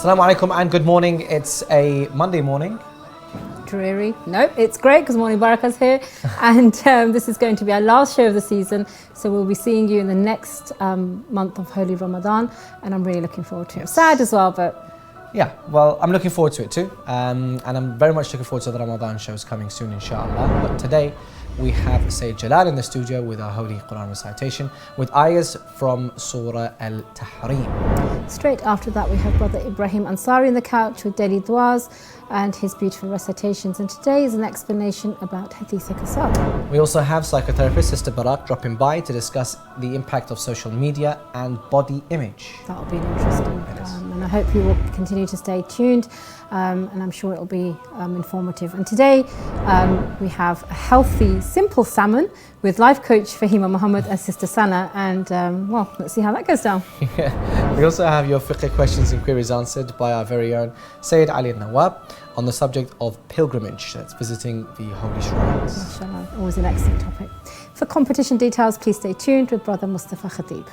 Assalamu alaikum and good morning. It's a Monday morning. Dreary. No, it's great because Morning Baraka's here and this is going to be our last show of the season, so we'll be seeing you in the next month of Holy Ramadan, and I'm really looking forward to it. Sad as well, but yeah, well, I'm looking forward to it too, and I'm very much looking forward to the Ramadan shows coming soon, inshallah. But today we have Sayyid Jalal in the studio with our Holy Quran recitation with ayahs from Surah Al-Tahrim. Straight after that we have Brother Ibrahim Ansari on the couch with daily du'as and his beautiful recitations, and today is an explanation about Hadith Qasar. We also have psychotherapist Sister Baraka dropping by to discuss the impact of social media and body image. That'll be interesting, and I hope you will continue to stay tuned, and I'm sure it'll be informative. And today we have a healthy, simple salmon with life coach Fahima Muhammad and Sister Sana, and well, let's see how that goes down. We also have your fiqh questions and queries answered by our very own Sayyid Ali Nawab on the subject of pilgrimage, that's visiting the holy shrines. Mashallah, always an excellent topic. For competition details, please stay tuned with Brother Mustafa Khatib.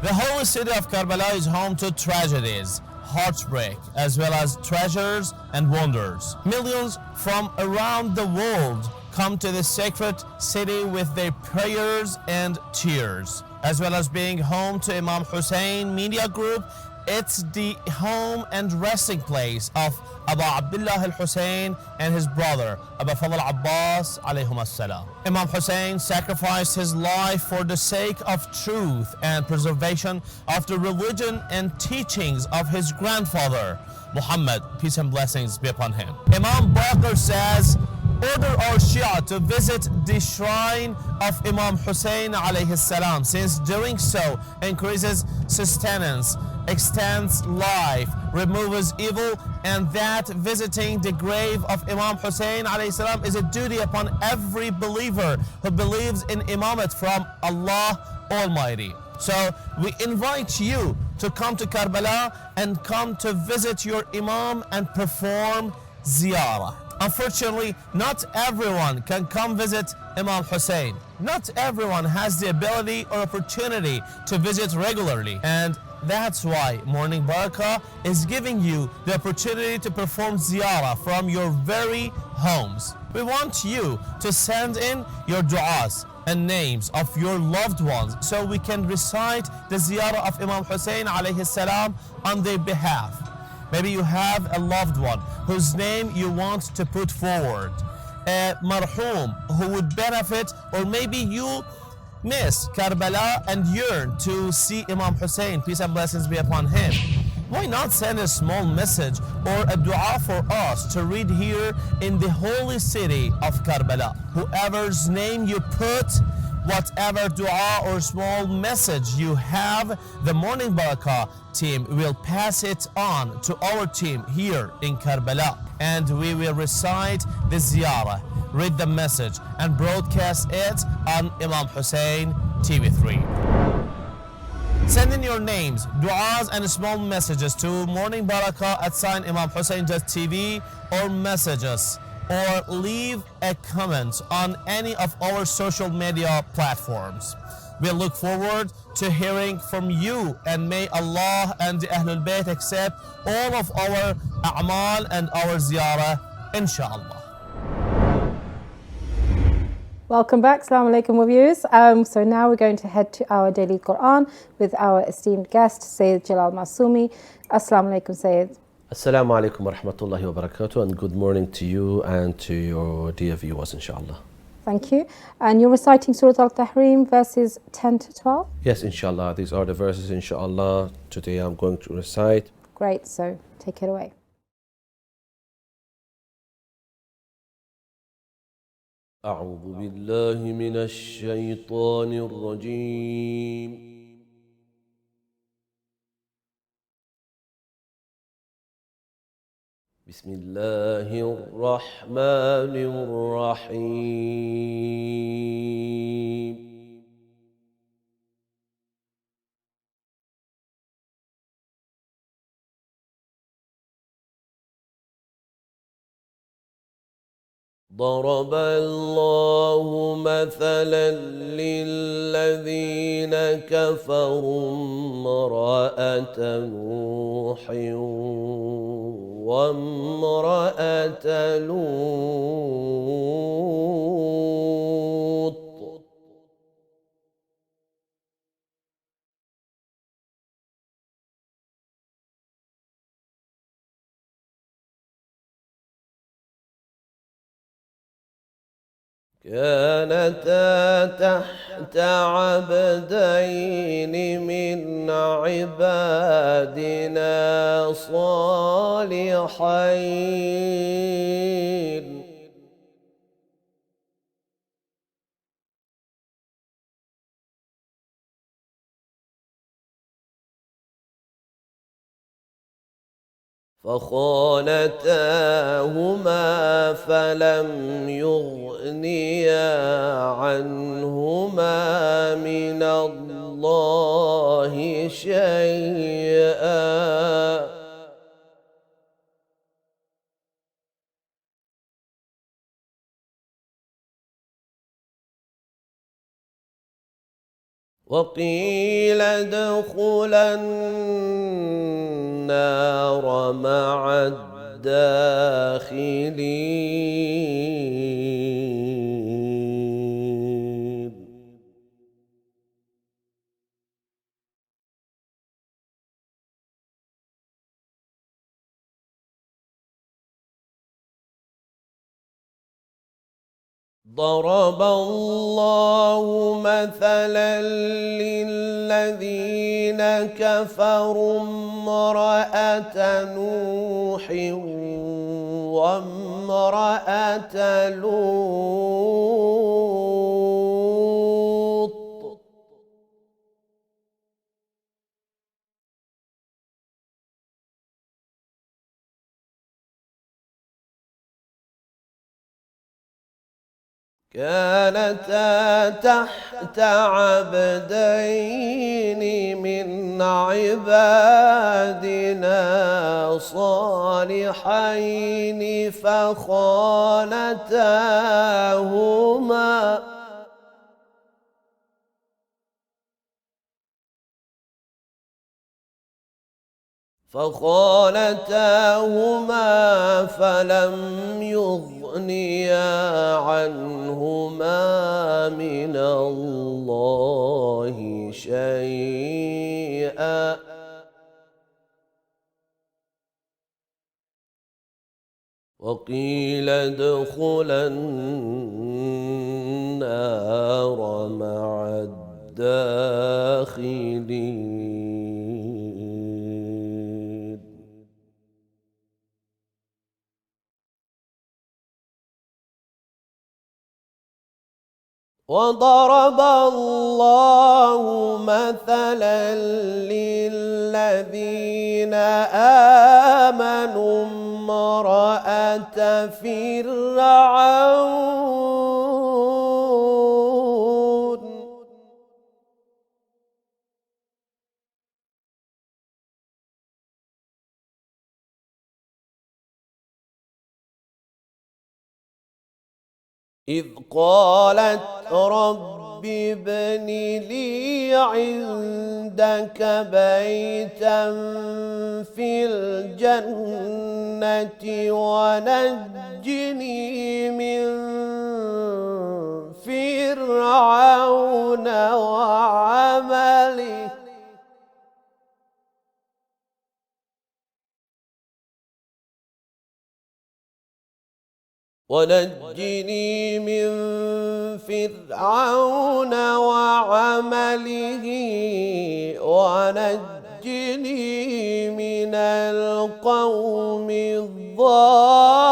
The holy city of Karbala is home to tragedies, heartbreak, as well as treasures and wonders. Millions from around the world come to this sacred city with their prayers and tears. As well as being home to Imam Hussein Media Group, it's the home and resting place of Abu Abdullah al-Hussein and his brother Abu Fadhil Abbas alayhum as-salam. Imam Hussein sacrificed his life for the sake of truth and preservation of the religion and teachings of his grandfather Muhammad, peace and blessings be upon him. Imam Baraka says, order our Shia to visit the shrine of Imam Hussein alayhi salam, since doing so increases sustenance, extends life, removes evil, and that visiting the grave of Imam Hussein alayhi salam is a duty upon every believer who believes in Imamat from Allah Almighty. So we invite you to come to Karbala and come to visit your Imam and perform ziyarah. Unfortunately, not everyone can come visit Imam Hussein. Not everyone has the ability or opportunity to visit regularly, and that's why Morning Baraka is giving you the opportunity to perform ziyarah from your very homes. We want you to send in your du'as and names of your loved ones so we can recite the ziyarah of Imam Hussein alayhi salam on their behalf. Maybe you have a loved one whose name you want to put forward, a marhum who would benefit, or maybe you miss Karbala and yearn to see Imam Hussein, peace and blessings be upon him. Why not send a small message or a dua for us to read here in the holy city of Karbala? Whoever's name you put, whatever dua or small message you have, the Morning Baraka team will pass it on to our team here in Karbala, and we will recite the ziyarah, read the message, and broadcast it on Imam Hussein TV3. Send in your names, du'as, and small messages to Morning Baraka at @ImamHussein.tv, or messages or leave a comment on any of our social media platforms. We look forward to hearing from you, and may Allah and the Ahlul Bayt accept all of our a'mal and our ziyarah, inshallah. Welcome back, Assalamu alaikum viewers. So now we're going to head to our daily Quran with our esteemed guest, Sayyid Jalal Masumi. Assalamu alaikum, Sayyid. Assalamu alaikum wa rahmatullahi wa barakatuh, and good morning to you and to your dear viewers, inshallah. Thank you. And you're reciting Surah Al-Tahrim, verses 10 to 12? Yes, inshallah. These are the verses, inshallah. Today I'm going to recite. Great, so take it away. أعوذ بالله من الشيطان الرجيم. بسم الله الرحمن الرحيم. ضرب الله مثلا للذين كفروا امرأة نوح وامرأة لوط كانتا تحت عبدين من عبادنا صالحين فخانتاهما فلم يغنيا عنهما من الله شيئا وقيل ادخلا النار مع الداخلين ضرب الله مثلا للذين كفروا امرأة نوح وامرأة لوط كانتا تحت عبدين من عبادنا صالحين فخانتاهما فلم يغنيا عنهما من الله شيئا وقيل ادخلا النار مع الداخلين وضرب الله مثلا للذين آمنوا امرأة فرعون إذ قالت رب ابن لي عندك بيتا في الجنة ونجني من فرعون وعمله ونجني من فرعون وعمله ونجني من القوم الظالمين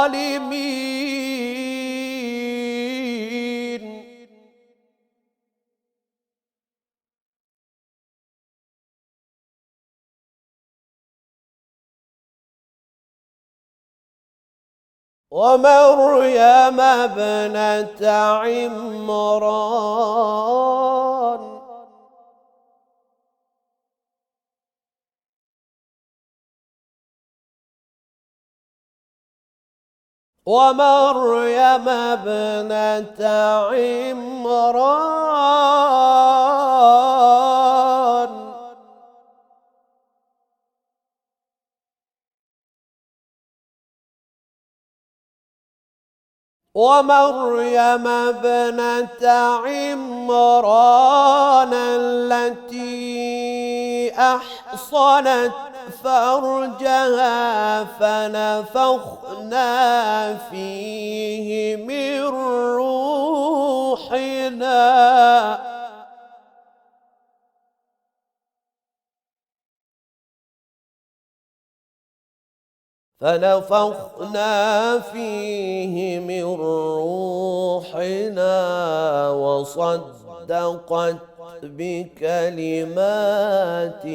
ومريم ابنة عمران ومريم ابنة عمران ومريم ابنة عمران التي أحصنت فرجها فنفخنا فيه من روحنا وصدقت بكلمات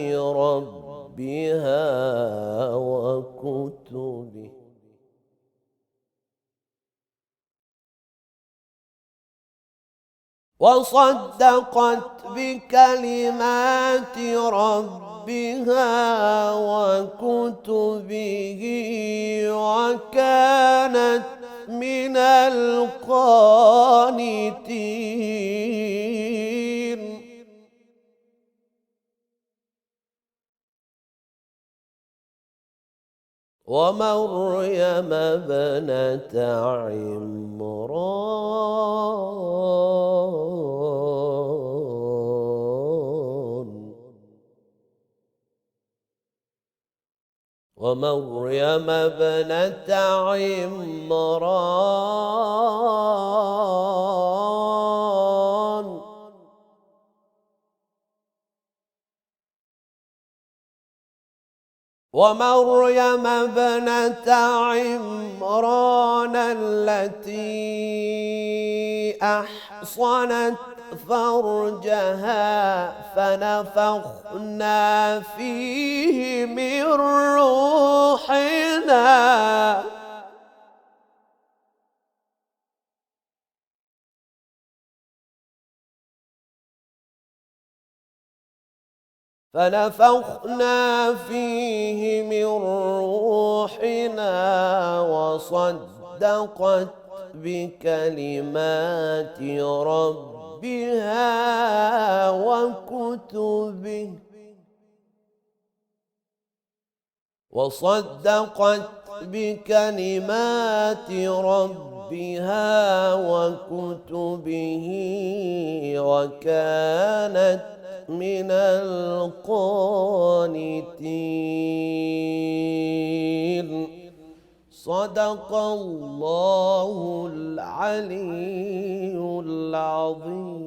ربها وكتبه وكانت من القانتين ومريم ابنة عمران ومريم ابنة عمران ومريم ابنة عمران التي أحصنت فرجها فنفخنا فيه من روحنا وصدقت بكلمات ربها وكتبه وكانت من القانتين صدق الله العلي العظيم.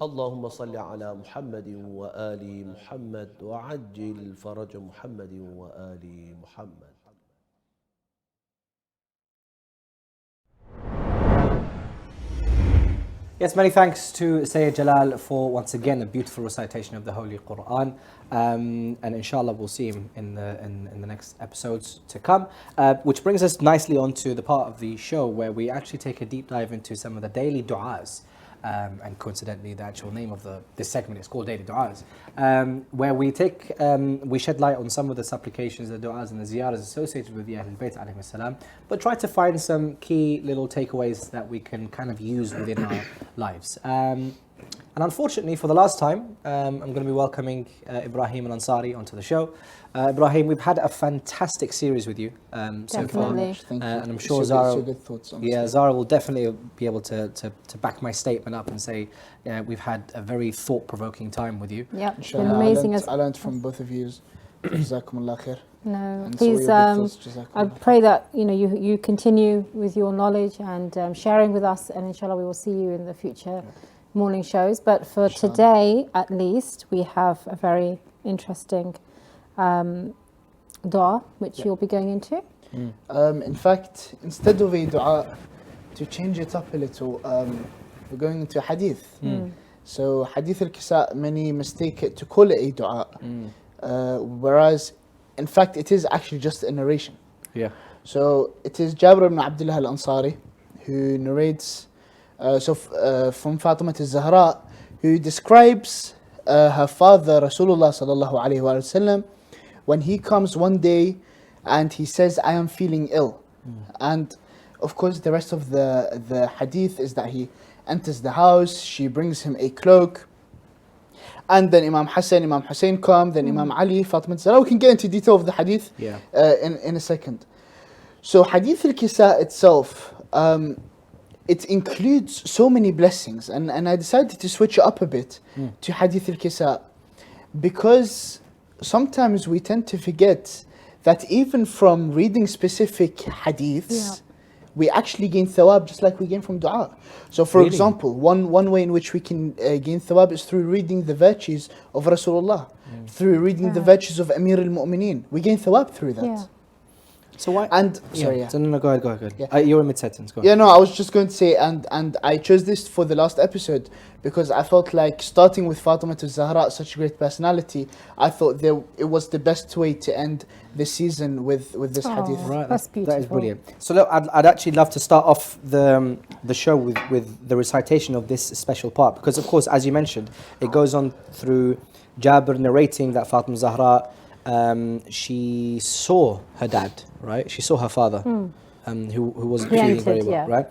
اللهم صل على محمد وآل محمد وعجل فرج محمد وآل محمد. Yes, many thanks to Sayyid Jalal for once again a beautiful recitation of the Holy Quran, and inshallah we'll see him in the next episodes to come, which brings us nicely onto the part of the show where we actually take a deep dive into some of the daily du'as, and coincidentally the actual name of this segment is called Daily Du'as, where we shed light on some of the supplications, the du'as and the ziyaras associated with the Ahlul Bayt alayhi salam, but try to find some key little takeaways that we can kind of use within our lives. And unfortunately, for the last time, I'm going to be welcoming Ibrahim Al-Ansari onto the show. Ibrahim, we've had a fantastic series with you so far, and I'm sure Zahra will definitely be able to back my statement up and say we've had a very thought-provoking time with you. Yeah, it's been amazing. I learned from both of you. Jazakumullah khair. No, please, I pray that you continue with your knowledge and sharing with us, and inshallah we will see you in the future morning shows. But for today, at least, we have a very interesting dua which you'll be going into. In fact, instead of a dua, to change it up a little, we're going into hadith. So hadith al-kisa, many mistake it to call it a dua, whereas in fact it is actually just a narration. So it is Jabir ibn Abdullah al-Ansari who narrates from Fatima al-Zahra, who describes her father Rasulullah sallallahu alaihi wasallam when he comes one day and he says, I am feeling ill. And of course, the rest of the hadith is that he enters the house, she brings him a cloak, and then Imam Hussein come, then Imam Ali, Fatima Zahra. We can get into detail of the hadith in a second. So Hadith al-Kisa itself, it includes so many blessings, and I decided to switch it up a bit to Hadith al-Kisa, because sometimes we tend to forget that even from reading specific hadiths, we actually gain thawab just like we gain from dua. So for example, one way in which we can gain thawab is through reading the virtues of Rasulullah, through reading the virtues of Amir al-Mu'mineen. We gain thawab through that. So why? And no, go ahead. Yeah. You're in mid-sentence. Go on. Yeah, no, I was just going to say, and I chose this for the last episode because I felt like starting with Fatima to Zahra, such a great personality, I thought it was the best way to end the season with this hadith. Right, That's beautiful. That is brilliant. So look, I'd actually love to start off the show with the recitation of this special part, because of course, as you mentioned, it goes on through Jabir narrating that Fatima Zahra, she saw her dad, right? She saw her father, who wasn't feeling very well, right?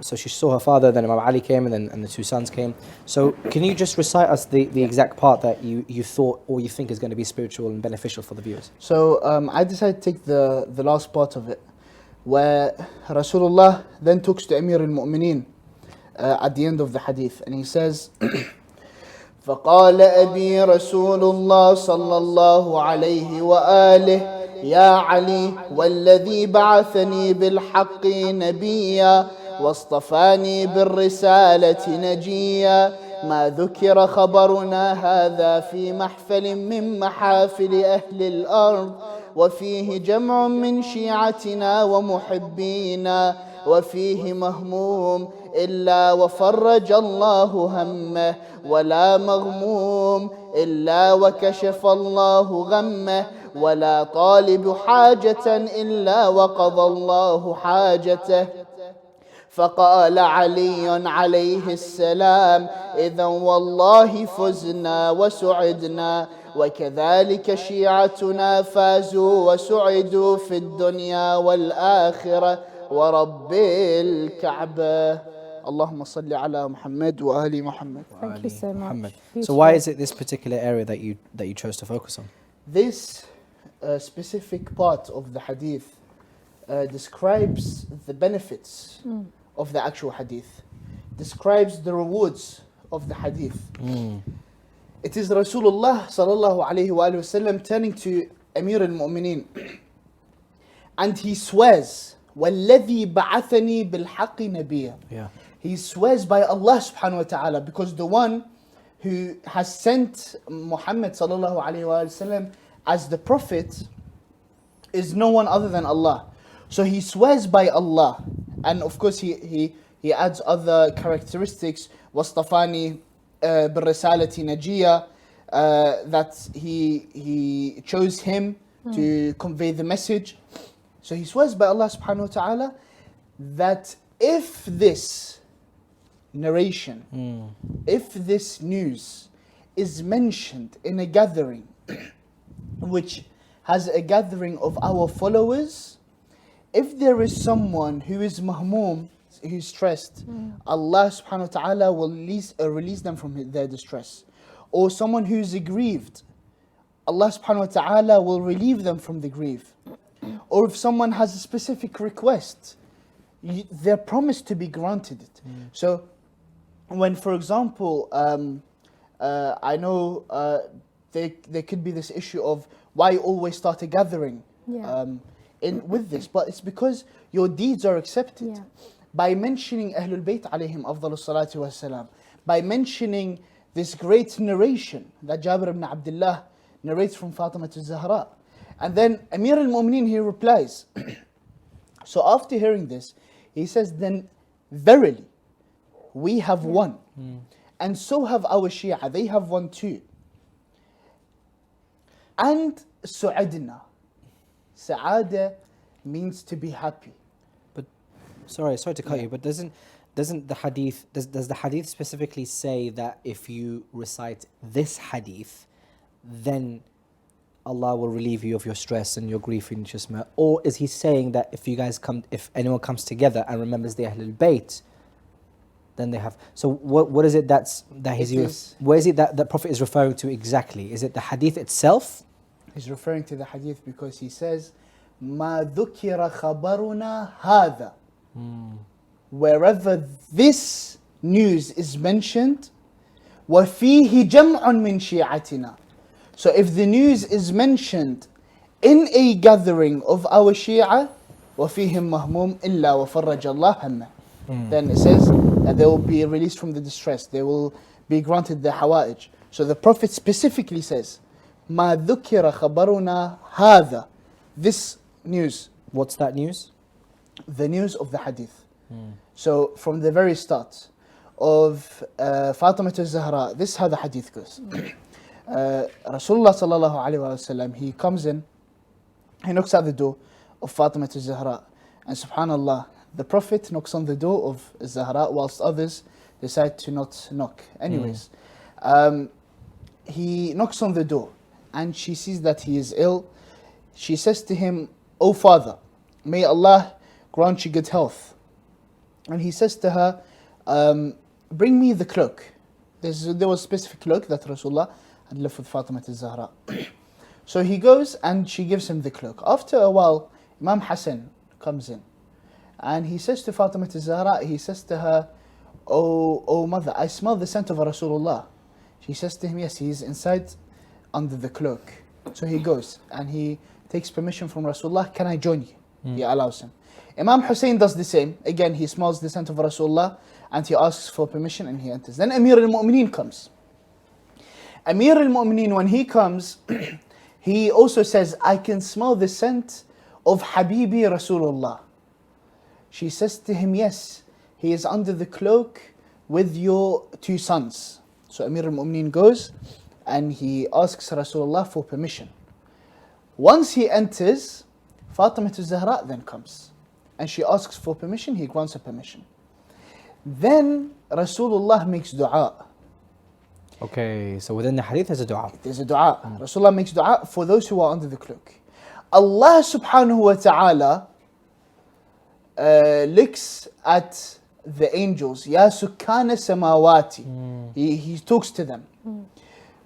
So she saw her father, then Imam Ali came, and the two sons came. So can you just recite us the exact part that you thought or you think is going to be spiritual and beneficial for the viewers? So I decided to take the last part of it, where Rasulullah then talks to Amir al-Mu'mineen at the end of the hadith, and he says, فقال أبي رسول الله صلى الله عليه وآله يا علي والذي بعثني بالحق نبيا واصطفاني بالرسالة نجيا ما ذكر خبرنا هذا في محفل من محافل أهل الأرض وفيه جمع من شيعتنا ومحبينا وفيه مهموم إلا وفرج الله همه ولا مغموم إلا وكشف الله غمه ولا طالب حاجة إلا وقضى الله حاجته فقال علي عليه السلام إذا والله فزنا وسعدنا وكذلك شيعتنا فازوا وسعدوا في الدنيا والآخرة ورب الكعبة اللهم صل على محمد وآل محمد. Thank you so much. So why is it this particular area that you chose to focus on? This specific part of the hadith describes the benefits of the actual hadith, describes the rewards of the hadith. It is Rasulullah sallallahu alayhi wa sallam turning to Amir al-Mu'mineen, and he swears, وَالَّذِي بَعَثَنِي بِالْحَقِّ نَبِيًّا. He swears by Allah subhanahu wa ta'ala, because the one who has sent Muhammad sallallahu alayhi wa sallam as the prophet is no one other than Allah. So he swears by Allah, and of course he adds other characteristics. وَاصْطَفَانِي بِالرِّسَالَةِ نَجِيًّا, that he chose him to convey the message. So he swears by Allah subhanahu wa ta'ala that if this narration, if this news is mentioned in a gathering which has a gathering of our followers, if there is someone who is mahmoom, who's stressed, Allah subhanahu wa ta'ala will release them from their distress. Or someone who's aggrieved, Allah subhanahu wa ta'ala will relieve them from the grief. Or if someone has a specific request, they're promised to be granted it. So when, for example, I know there could be this issue of why always start a gathering with this, but it's because your deeds are accepted. By mentioning Ahlul Bayt alayhim afdalus salatu wassalam, by mentioning this great narration that Jabir ibn Abdullah narrates from Fatima to Zahra. And then Amir al-Mu'mineen, he replies, so after hearing this, he says, then verily, we have won. And so have our Shia, they have won too. And su'adna. Sa'ada means to be happy. But sorry to cut you, but doesn't the hadith, does the hadith specifically say that if you recite this hadith, then Allah will relieve you of your stress and your grief and just, or is he saying that if anyone comes together and remembers the Ahlul Bayt, then they have? So what is it that where is it that the Prophet is referring to exactly? Is it the hadith itself? He's referring to the hadith because he says, "Ma dhukira khabaruna hadha." Wherever this news is mentioned, وَفِيهِ جَمْعٌ مِّن شِيعَتِنَا. So if the news is mentioned in a gathering of our Shia, وَفِيهِمْ مَهْمُومٌ إِلَّا وَفَرَّجَ اللَّهُ هَمَّهُ. Then it says that they will be released from the distress, they will be granted the hawa'ij. So the Prophet specifically says, مَا ذُكِرَ خَبَرُنَا هَذَا. This news. What's that news? The news of the hadith. So from the very start of Fatima al-Zahra, this is how the hadith goes. Rasulullah sallallahu alayhi wa sallam, he comes in, he knocks at the door of Fatima al-Zahra, and subhanallah, the Prophet knocks on the door of Zahra whilst others decide to not knock. Anyways, he knocks on the door and she sees that he is ill. She says to him, "O father, may Allah grant you good health." And he says to her, "Bring me the cloak." There was a specific cloak that Rasulullah had left with Fatima al-Zahra. So he goes and she gives him the cloak. After a while, Imam Hussein comes in and he says to Fatima al-Zahra, he says to her, "Oh mother, I smell the scent of Rasulullah." She says to him, "Yes, he is inside under the cloak." So he goes and he takes permission from Rasulullah, "Can I join you?" He allows him. Imam Hussein does the same. Again, he smells the scent of Rasulullah and he asks for permission and he enters. Then Amir al-Mu'mineen comes. Amir al-Mu'mineen, when he comes, he also says, "I can smell the scent of Habibi Rasulullah." She says to him, "Yes, he is under the cloak with your two sons." So Amir al-Mu'mineen goes and he asks Rasulullah for permission. Once he enters, Fatima al-Zahra then comes and she asks for permission, he grants her permission. Then Rasulullah makes dua. Okay, so within the hadith there's a dua. There's a dua. Rasulullah makes dua for those who are under the cloak. Allah subhanahu wa ta'ala looks at the angels. Ya sukkana samawati. He talks to them.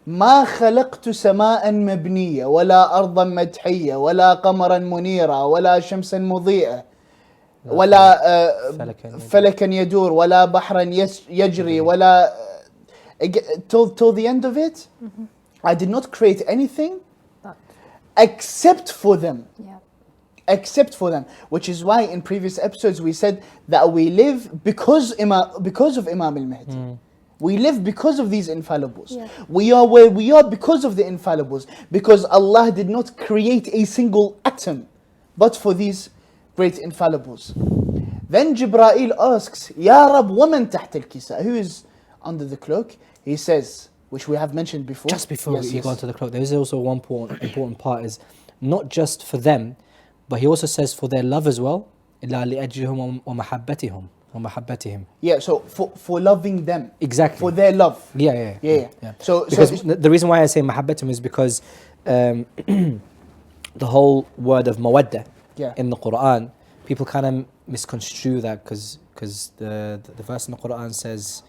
ما خلقت سماء مبنية ولا أرضا مدحية ولا قمرا منيرا ولا شمسا مضيئة ولا فلكا يدور ولا بحرا يجري ولا till the end of it. I did not create anything except for them. Except for them, which is why in previous episodes we said that we live because of Imam al-Mahdi. We live because of these infallibles. We are where we are because of the infallibles. Because Allah did not create a single atom but for these great infallibles. Then Jibreel asks, "Ya Rab, waman taht al-kisa?" Who is under the cloak? He says, which we have mentioned before. Just before you go into the cloak, there is also one important part, is not just for them, but he also says for their love as well. إِلَّا لِأَجْلِهِمْ وَمَحَبَّتِهِمْ وَمَحَبَّتِهِمْ. Yeah, so for loving them. Exactly. For their love. Yeah. So the reason why I say mahabbatum is because the whole word of mawadda in the Quran, people kind of misconstrue that because the verse in the Quran says,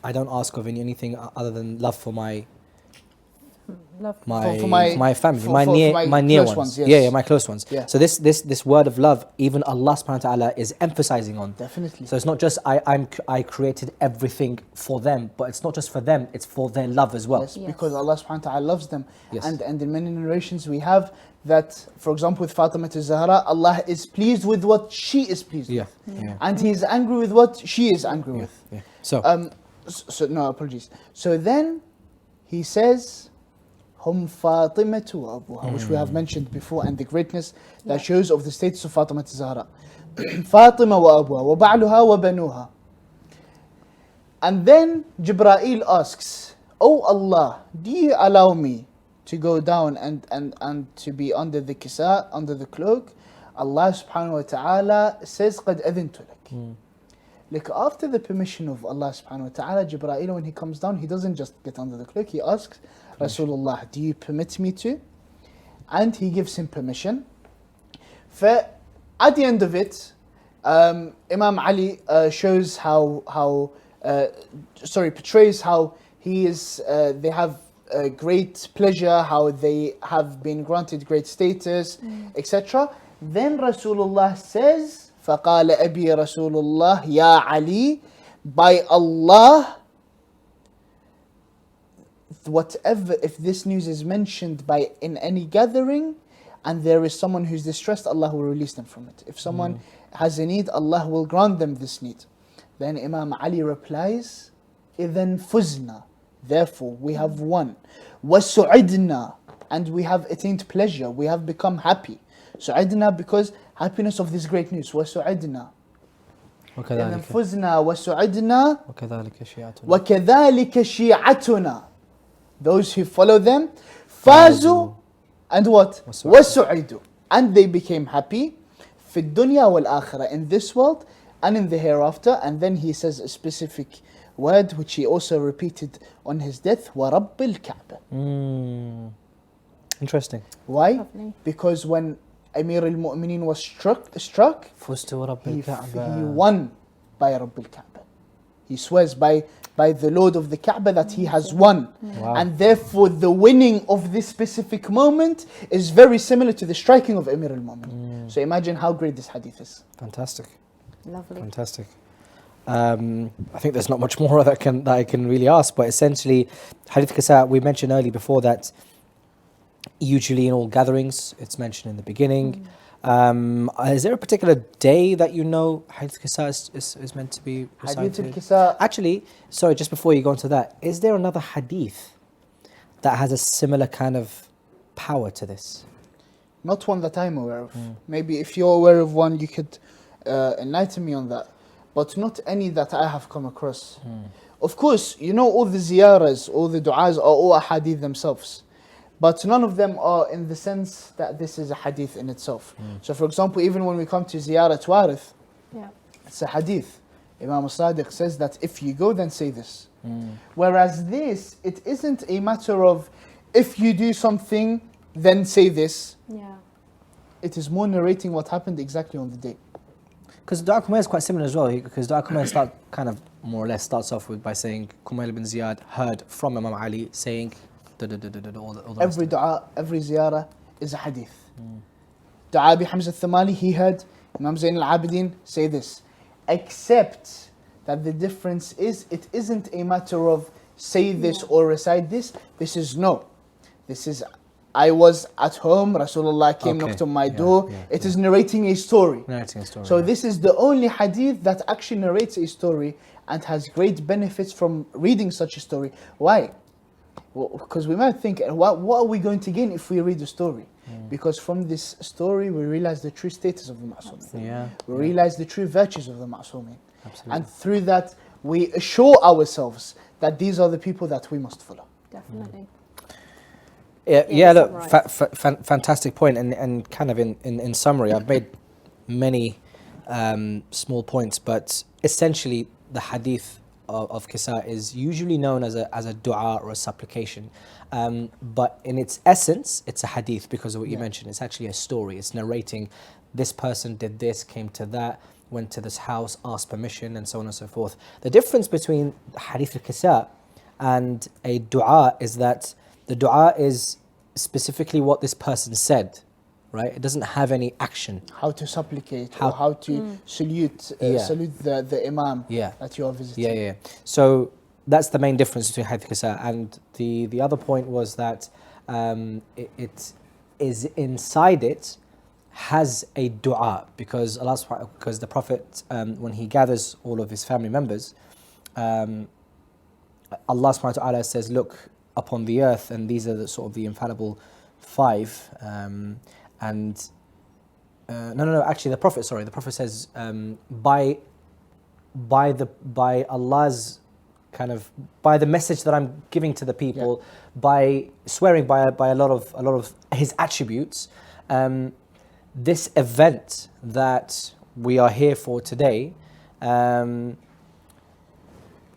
I don't ask of anything other than love for my family, my near ones. Yes. My close ones. Yeah. So this word of love, even Allah subhanahu wa ta'ala is emphasizing on. Definitely. So it's not just I created everything for them, but it's not just for them, it's for their love as well. Yes, because Allah subhanahu wa ta'ala loves them. Yes. And in many narrations we have that, for example, with Fatima al-Zahra, Allah is pleased with what she is pleased with. And He is angry with what she is angry with. So no, apologies. So then He says, Hum Fatimatu wa Abuha, which we have mentioned before, and the greatness that shows of the status of Fatima al-Zahra. Fatima wa Abuha, wa ba'luha wa banuha. And then Jibreel asks, "Oh Allah, do you allow me to go down and to be under the kisa, under the cloak?" Allah subhanahu wa ta'ala says, "Qad adhintu lak." Like after the permission of Allah subhanahu wa ta'ala, Jibreel, when he comes down, he doesn't just get under the cloak, he asks, Rasulullah, do you permit me to? And he gives him permission. At the end of it, Imam Ali portrays how he is. They have great pleasure, how they have been granted great status, etc. Then Rasulullah says, فَقَالَ أَبِي رَسُولُ اللَّهِ يَا عَلِي, by Allah, whatever, if this news is mentioned in any gathering, and there is someone who's distressed, Allah will release them from it. If someone has a need, Allah will grant them this need. Then Imam Ali replies, إِذَنْ فُزْنَا, therefore we have won. وَسُعِدْنَا, and we have attained pleasure, we have become happy. سُعِدْنَا, because happiness of this great news. وَسُعِدْنَا, إِذَنْ فُزْنَا وَسُعِدْنَا وَكَذَلِكَ شِيعَتُنَا, those who follow them, فَازُوا, and what? وَسُعِدُوا, and they became happy. فِي الدُّنْيَا وَالْآخِرَةِ, in this world and in the hereafter. And then he says a specific word which he also repeated on his death, وَرَبِّ الْكَعْبَةِ. Interesting. Why? Lovely. Because when Amir al-Mu'mineen was struck, he won by Rabb al-Kaaba. He swears by the Lord of the Kaaba that he has won. Wow. And therefore the winning of this specific moment is very similar to the striking of Amir al-Mu'mineen. So imagine how great this hadith is. Fantastic. Lovely. Fantastic. I think there's not much more that I can really ask, but essentially, Hadith Kisa, we mentioned earlier before that usually in all gatherings, it's mentioned in the beginning. Is there a particular day that you know Hadith Kisa is meant to be recited? Hadith al-Kisa. Actually, sorry, just before you go into that, is there another hadith that has a similar kind of power to this? Not one that I'm aware of. Maybe if you're aware of one, you could enlighten me on that. But not any that I have come across. Of course, you know, all the ziyaras, all the du'as are all hadith themselves. But none of them are in the sense that this is a hadith in itself. So for example, even when we come to ziyarat warith, it's a hadith. Imam Sadiq says that if you go, then say this. Whereas this, it isn't a matter of if you do something, then say this. It is more narrating what happened exactly on the day. Because Dua Kumail is quite similar as well, because Dua Kumail more or less starts off by saying Kumail bin Ziyad heard from Imam Ali saying all the every dua, every ziyarah is a hadith. Dua bi Hamza al-Thamali, he heard Imam Zayn al-Abidin say this. Except that the difference is, it isn't a matter of say this or recite this. This is no. This is, I was at home, Rasulullah came, knocked on my door. It is narrating a story. So this is the only hadith that actually narrates a story and has great benefits from reading such a story. Why? Because we might think, what are we going to gain if we read the story? Because from this story we realize the true status of the Ma'sumin. We realize the true virtues of the Ma'sumin. And through that we assure ourselves that these are the people that we must follow. Definitely. Look, fantastic point. And kind of in summary, I've made many small points, but essentially the hadith of Kisa is usually known as a dua or a supplication. But in its essence, it's a hadith because of what you mentioned. It's actually a story. It's narrating this person did this, came to that, went to this house, asked permission, and so on and so forth. The difference between Hadith al-Kisa and a dua is that the dua is specifically what this person said, right? It doesn't have any action. How to supplicate, or how to salute the Imam that you are visiting. So that's the main difference between Hadith Kisa. And the other point was that it is inside it has a dua, because because the Prophet, when he gathers all of his family members, Allah subhanahu wa ta'ala says, look upon the earth, and these are the sort of the infallible five. Actually the Prophet says, by Allah's kind of, by the message that I'm giving to the people, by swearing by a lot of his attributes, this event that we are here for today,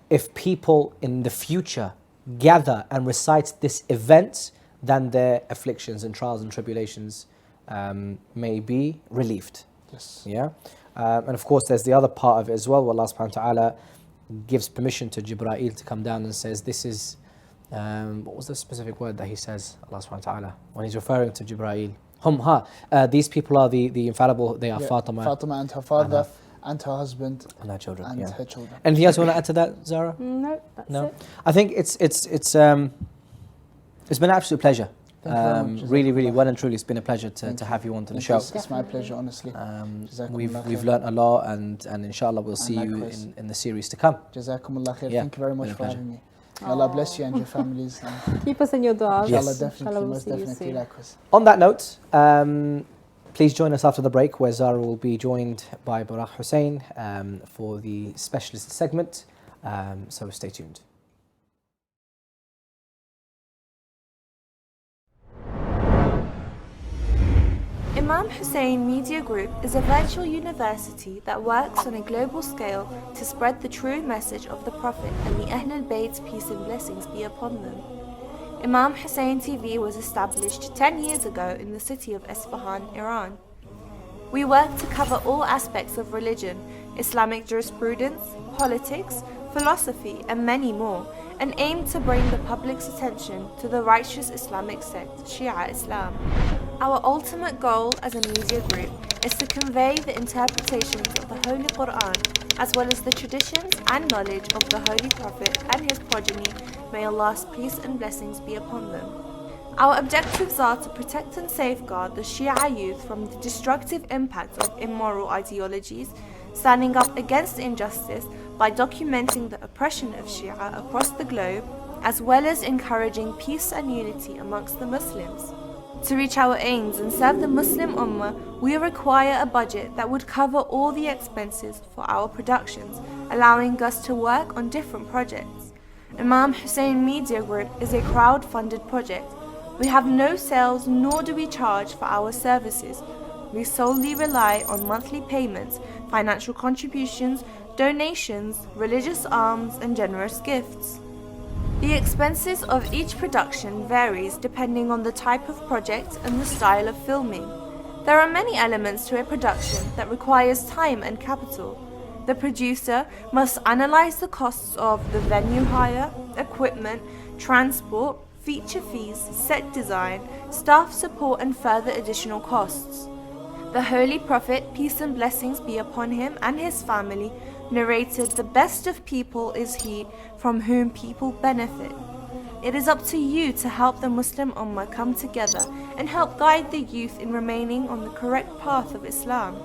if people in the future gather and recite this event, then their afflictions and trials and tribulations may be relieved. Yes. Yeah, and of course there's the other part of it as well, where Allah subhanahu wa ta'ala gives permission to Jibreel to come down and says, this is, what was the specific word that he says, Allah subhanahu wa ta'ala, when he's referring to Jibreel? These people are the infallible, they are Fatima. Fatima and her father and her husband and her children. and her children. Anything else you want to add to that, Zahra? No, that's it. I think it's been an absolute pleasure. Thank you very much. Really, well and truly, it's been a pleasure to have you onto the show. It's my pleasure, honestly. We've learnt a lot, and inshallah we'll see you in the series to come. Jazakumullah khair. Yeah, Thank you very much been a for pleasure. having me. May Allah bless you and your families. Keep us in your du'as. Inshallah, Yes. definitely, We'll most see you definitely. soon. Likewise. On that note, please join us after the break, where Zahra will be joined by Baraka Hussein for the specialist segment. So stay tuned. Imam Hussein Media Group is a virtual university that works on a global scale to spread the true message of the Prophet and the Ahlul Bayt's peace and blessings be upon them. Imam Hussein TV was established 10 years ago in the city of Isfahan, Iran. We work to cover all aspects of religion, Islamic jurisprudence, politics, philosophy, and many more, and aim to bring the public's attention to the righteous Islamic sect, Shia Islam. Our ultimate goal as a media group is to convey the interpretations of the Holy Quran, as well as the traditions and knowledge of the Holy Prophet and his progeny. May Allah's peace and blessings be upon them. Our objectives are to protect and safeguard the Shia youth from the destructive impact of immoral ideologies, standing up against injustice by documenting the oppression of Shia across the globe, as well as encouraging peace and unity amongst the Muslims. To reach our aims and serve the Muslim Ummah, we require a budget that would cover all the expenses for our productions, allowing us to work on different projects. Imam Hussein Media Group is a crowd-funded project. We have no sales nor do we charge for our services. We solely rely on monthly payments, financial contributions, donations, religious alms, and generous gifts. The expenses of each production varies depending on the type of project and the style of filming. There are many elements to a production that requires time and capital. The producer must analyze the costs of the venue hire, equipment, transport, feature fees, set design, staff support, and further additional costs. The Holy Prophet, peace and blessings be upon him and his family, narrated, "The best of people is he from whom people benefit." It is up to you to help the Muslim Ummah come together and help guide the youth in remaining on the correct path of Islam.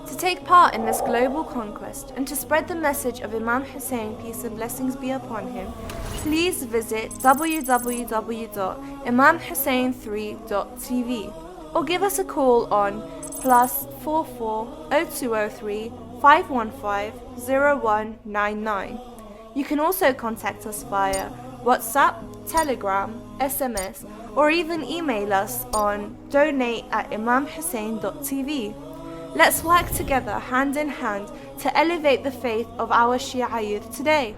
To take part in this global conquest and to spread the message of Imam Hussein, peace and blessings be upon him, please visit www.imamhussein3.tv or give us a call on +44 0203 515 0199. You can also contact us via WhatsApp, Telegram, SMS, or even email us on donate@imamhussein.tv. Let's work together hand in hand to elevate the faith of our Shia youth today.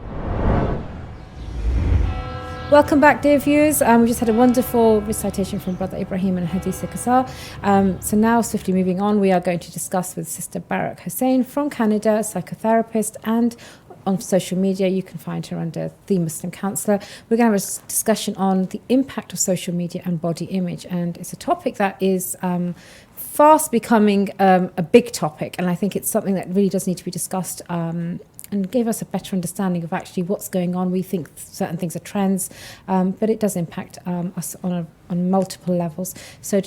Welcome back, dear viewers. We just had a wonderful recitation from Brother Ibrahim and Hadith Qasar. So now, swiftly moving on, we are going to discuss with Sister Baraka Hussein from Canada, psychotherapist, and on social media you can find her under The Muslim Counselor. We're going to have a discussion on the impact of social media and body image, and it's a topic that is fast becoming a big topic, and I think it's something that really does need to be discussed and give us a better understanding of actually what's going on. We think certain things are trends, but it does impact us on multiple levels. So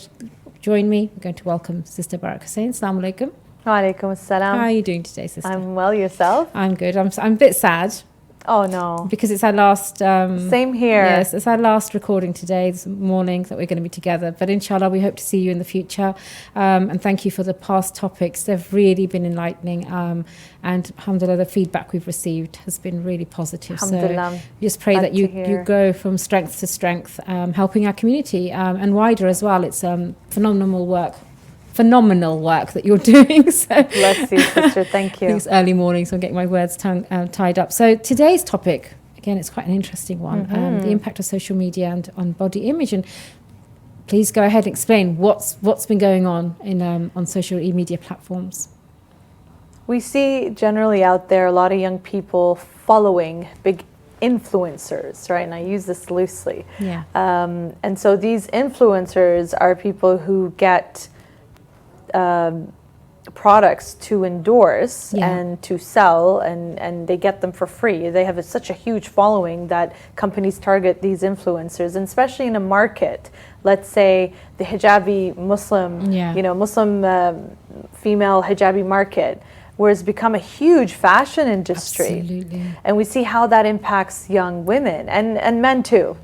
join me. We're going to welcome Sister Baraka Hussein. Assalamu alaikum. Wa alaikum assalam. How are you doing today, sister? I'm well, yourself? I'm good. I'm a bit sad. Oh no. Because it's our last... Same here. Yes, it's our last recording today, this morning, that we're going to be together. But inshallah, we hope to see you in the future. And thank you for the past topics. They've really been enlightening. And alhamdulillah, the feedback we've received has been really positive. Alhamdulillah. So just pray that you go from strength to strength, helping our community and wider as well. It's phenomenal work that you're doing. So bless you, sister. Thank you. I think it's early morning, so I'm getting my words tied up. So today's topic, again, it's quite an interesting one. The impact of social media and on body image. And please go ahead and explain what's been going on in on social media platforms. We see generally out there a lot of young people following big influencers, right? And I use this loosely. Yeah. And so these influencers are people who get products to endorse and to sell, and they get them for free. They have such a huge following that companies target these influencers, and especially in a market, let's say the hijabi Muslim, Muslim female hijabi market, where it's become a huge fashion industry. Absolutely. And we see how that impacts young women and men too,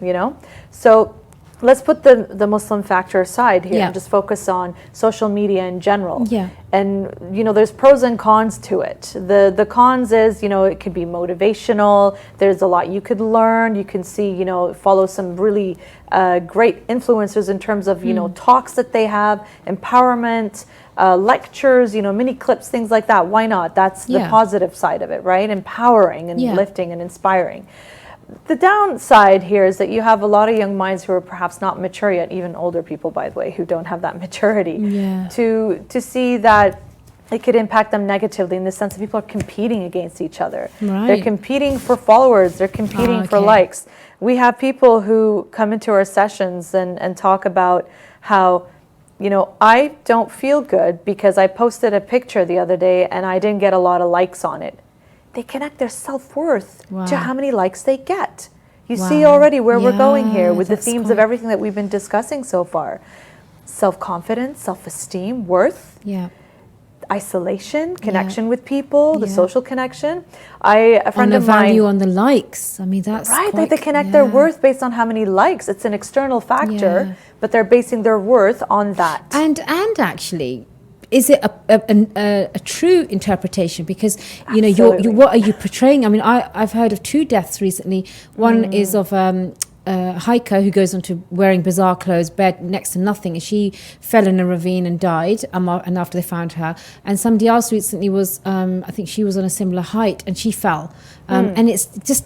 So let's put the Muslim factor aside here and just focus on social media in general. Yeah. And, there's pros and cons to it. The cons is, it could be motivational. There's a lot you could learn. You can see, follow some really great influencers in terms of, talks that they have, empowerment, lectures, mini clips, things like that. Why not? That's the positive side of it, right? Empowering and lifting and inspiring. The downside here is that you have a lot of young minds who are perhaps not mature yet, even older people, by the way, who don't have that maturity, to see that it could impact them negatively in the sense that people are competing against each other. Right. They're competing for followers. They're competing for likes. We have people who come into our sessions and talk about how, I don't feel good because I posted a picture the other day and I didn't get a lot of likes on it. They connect their self-worth to how many likes they get. You see already where we're going here with the themes of everything that we've been discussing so far. Self-confidence, self-esteem, worth, isolation, connection with people, the social connection. A friend of mine, value on the likes. I mean, that's right. They connect their worth based on how many likes. It's an external factor, but they're basing their worth on that. And actually, is it a true interpretation? Because what are you portraying? I mean, I've heard of 2 deaths recently. One is of a hiker who goes on to wearing bizarre clothes, bed next to nothing, and she fell in a ravine and died. And after they found her, and somebody else recently was, I think she was on a similar height and she fell. And it's just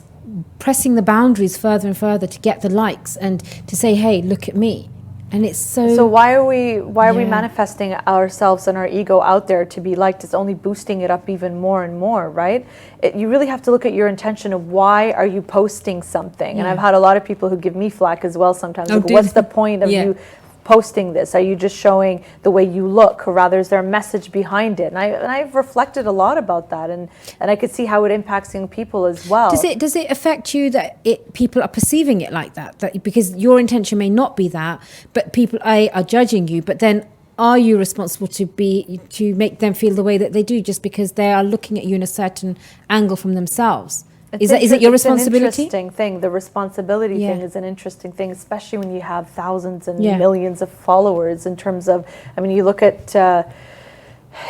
pressing the boundaries further and further to get the likes and to say, hey, look at me. And it's so why are we manifesting ourselves and our ego out there to be liked? It's only boosting it up even more and more, right? You really have to look at your intention of why are you posting something. And I've had a lot of people who give me flack as well sometimes. Like, what's the point of you posting this? Are you just showing the way you look, or rather is there a message behind it? And I've reflected a lot about that, and I could see how it impacts young people as well. Does it affect you that people are perceiving it like that because your intention may not be that, but people are judging you, but then are you responsible to make them feel the way that they do just because they are looking at you in a certain angle from themselves? Is it your responsibility? It's an interesting thing. The responsibility thing is an interesting thing, especially when you have thousands and millions of followers in terms of, I mean, you look at,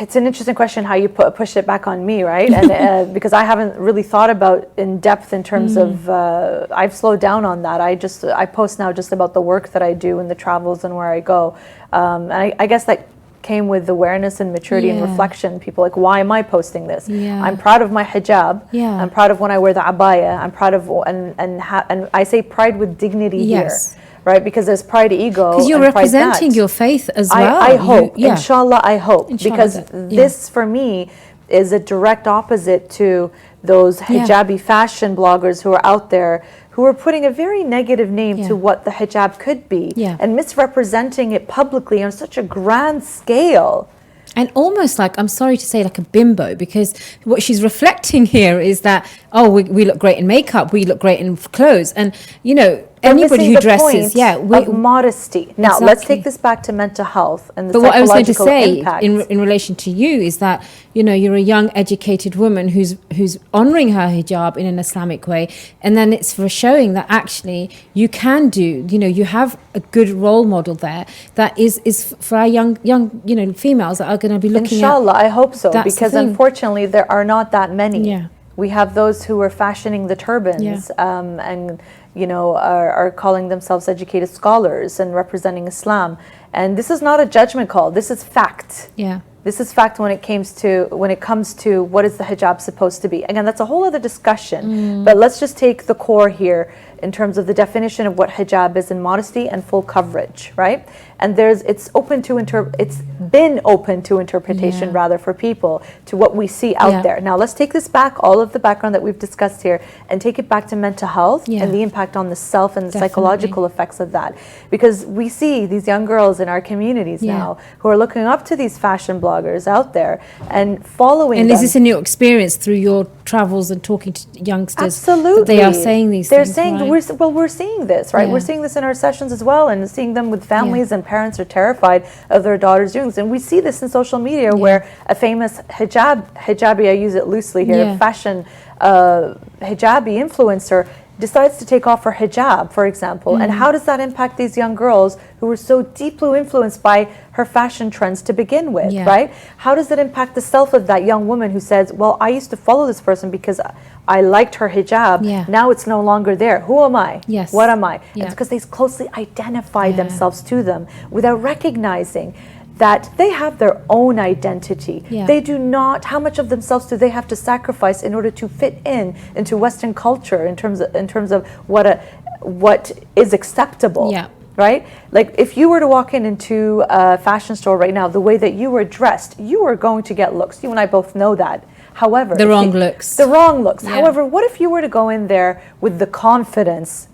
it's an interesting question how you push it back on me, right? And because I haven't really thought about in depth in terms of, I've slowed down on that. I post now just about the work that I do and the travels and where I go. And I guess that came with awareness and maturity and reflection. People like, why am I posting this? I'm proud of my hijab. I'm proud of when I wear the abaya. I'm proud of and I say pride with dignity here, right? Because there's pride ego. Because you're representing your faith as well. I hope, inshallah, I hope, because this for me is a direct opposite to those hijabi fashion bloggers who are out there who are putting a very negative name to what the hijab could be and misrepresenting it publicly on such a grand scale. And almost like, I'm sorry to say, like a bimbo, because what she's reflecting here is that, we look great in makeup, we look great in clothes. And, anybody who dresses, of modesty. Now, let's take this back to mental health and the but what I was going to say impact. in relation to you is that you're a young educated woman who's honoring her hijab in an Islamic way, and then it's for showing that actually you can do, you have a good role model there that is for our young females that are going to be looking inshallah, at. I hope so, because unfortunately there are not that many. We have those who are fashioning the turbans and are calling themselves educated scholars and representing Islam. And this is not a judgment call. This is fact. This is fact when it comes to what is the hijab supposed to be. Again, that's a whole other discussion, but let's just take the core here in terms of the definition of what hijab is in modesty and full coverage, right? And it's been open to interpretation rather for people to what we see out there. Now let's take this back, all of the background that we've discussed here, and take it back to mental health and the impact on the self and the psychological effects of that. Because we see these young girls in our communities now who are looking up to these fashion bloggers out there and following them. And is this a new experience through your travels and talking to youngsters? Absolutely. That they are saying these They're things, saying, right? we're seeing this, right? We're seeing this in our sessions as well, and seeing them with families and parents are terrified of their daughters doing this. And we see this in social media where a famous hijabi, I use it loosely here, fashion hijabi influencer decides to take off her hijab, for example. And how does that impact these young girls who were so deeply influenced by her fashion trends to begin with, right? How does it impact the self of that young woman who says, well, I used to follow this person because I liked her hijab. Now it's no longer there. Who am I? What am I? It's because they closely identify themselves to them without recognizing that they have their own identity. They do not, how much of themselves do they have to sacrifice in order to fit into Western culture in terms of what is acceptable? Right? Like if you were to walk into a fashion store right now, the way that you were dressed, you are going to get looks. You and I both know that. However, the wrong looks. However, what if you were to go in there with the confidence?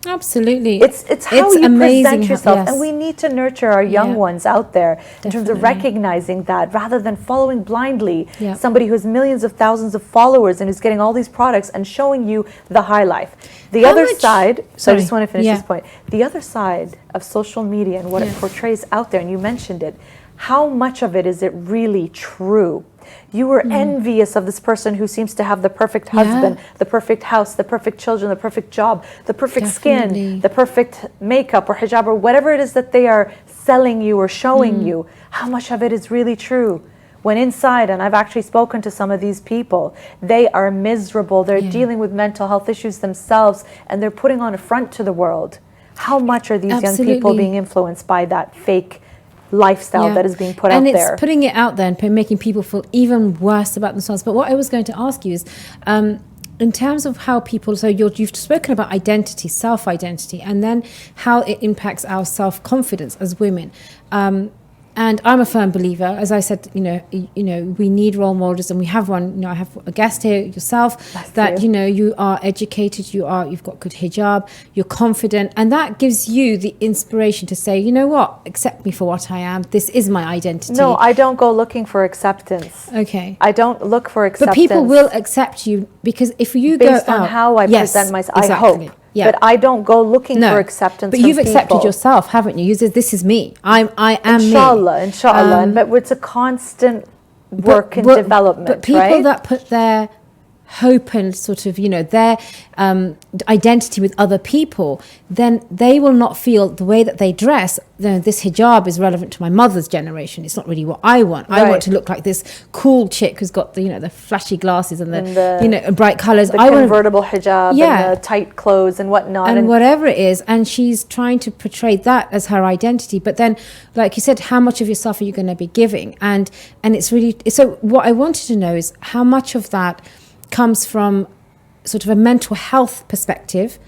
Absolutely. It's how you present yourself, and we need to nurture our young ones out there in terms of recognizing that, rather than following blindly somebody who has millions of thousands of followers and is getting all these products and showing you the high life. The other side, so I just want to finish this point. The other side of social media and what it portrays out there, and you mentioned it, how much of it is it really true? You were envious of this person who seems to have the perfect husband, the perfect house, the perfect children, the perfect job, the perfect skin, the perfect makeup or hijab or whatever it is that they are selling you or showing you. How much of it is really true? When inside, and I've actually spoken to some of these people, they are miserable. They're dealing with mental health issues themselves, and they're putting on a front to the world. How much are these young people being influenced by that fake lifestyle that is being put out there? And it's putting it out there and making people feel even worse about themselves. But what I was going to ask you is, in terms of how people, so you've spoken about identity, self-identity, and then how it impacts our self-confidence as women. And I'm a firm believer, as I said, we need role models, and we have one. I have a guest here, yourself, you are educated, you've got good hijab, you're confident, and that gives you the inspiration to say, you know what, accept me for what I am. This is my identity. No, I don't go looking for acceptance. Okay. I don't look for acceptance. But people will accept you, because if you based on how I present myself, exactly. I hope. But I don't go looking for acceptance. But you've accepted yourself, haven't you? You said, this is me. I am me. Inshallah. But it's a constant work and development. But people that put their hope and sort of, their identity with other people, then they will not feel the way that they dress. This hijab is relevant to my mother's generation. It's not really what I want. I want to look like this cool chick who's got the flashy glasses and the bright colors. The convertible hijab and the tight clothes and whatnot. And whatever it is. And she's trying to portray that as her identity. But then, like you said, how much of yourself are you going to be giving? And it's really, so what I wanted to know is how much of that comes from sort of a mental health perspective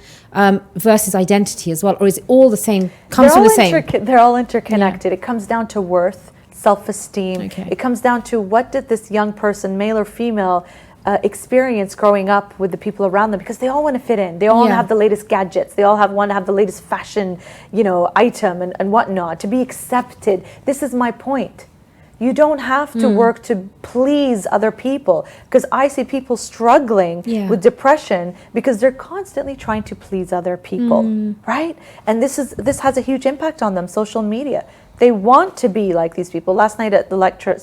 versus identity as well, or is it all the same, comes from the same? They're all interconnected. It comes down to worth, self-esteem. It comes down to what did this young person, male or female, experience growing up with the people around them, because they all want to fit in. They all want to have the latest gadgets. They all want to have the latest fashion, item and whatnot, to be accepted. This is my point. You don't have to work to please other people, because I see people struggling with depression because they're constantly trying to please other people, right? And this has a huge impact on them, social media. They want to be like these people. Last night at the lecture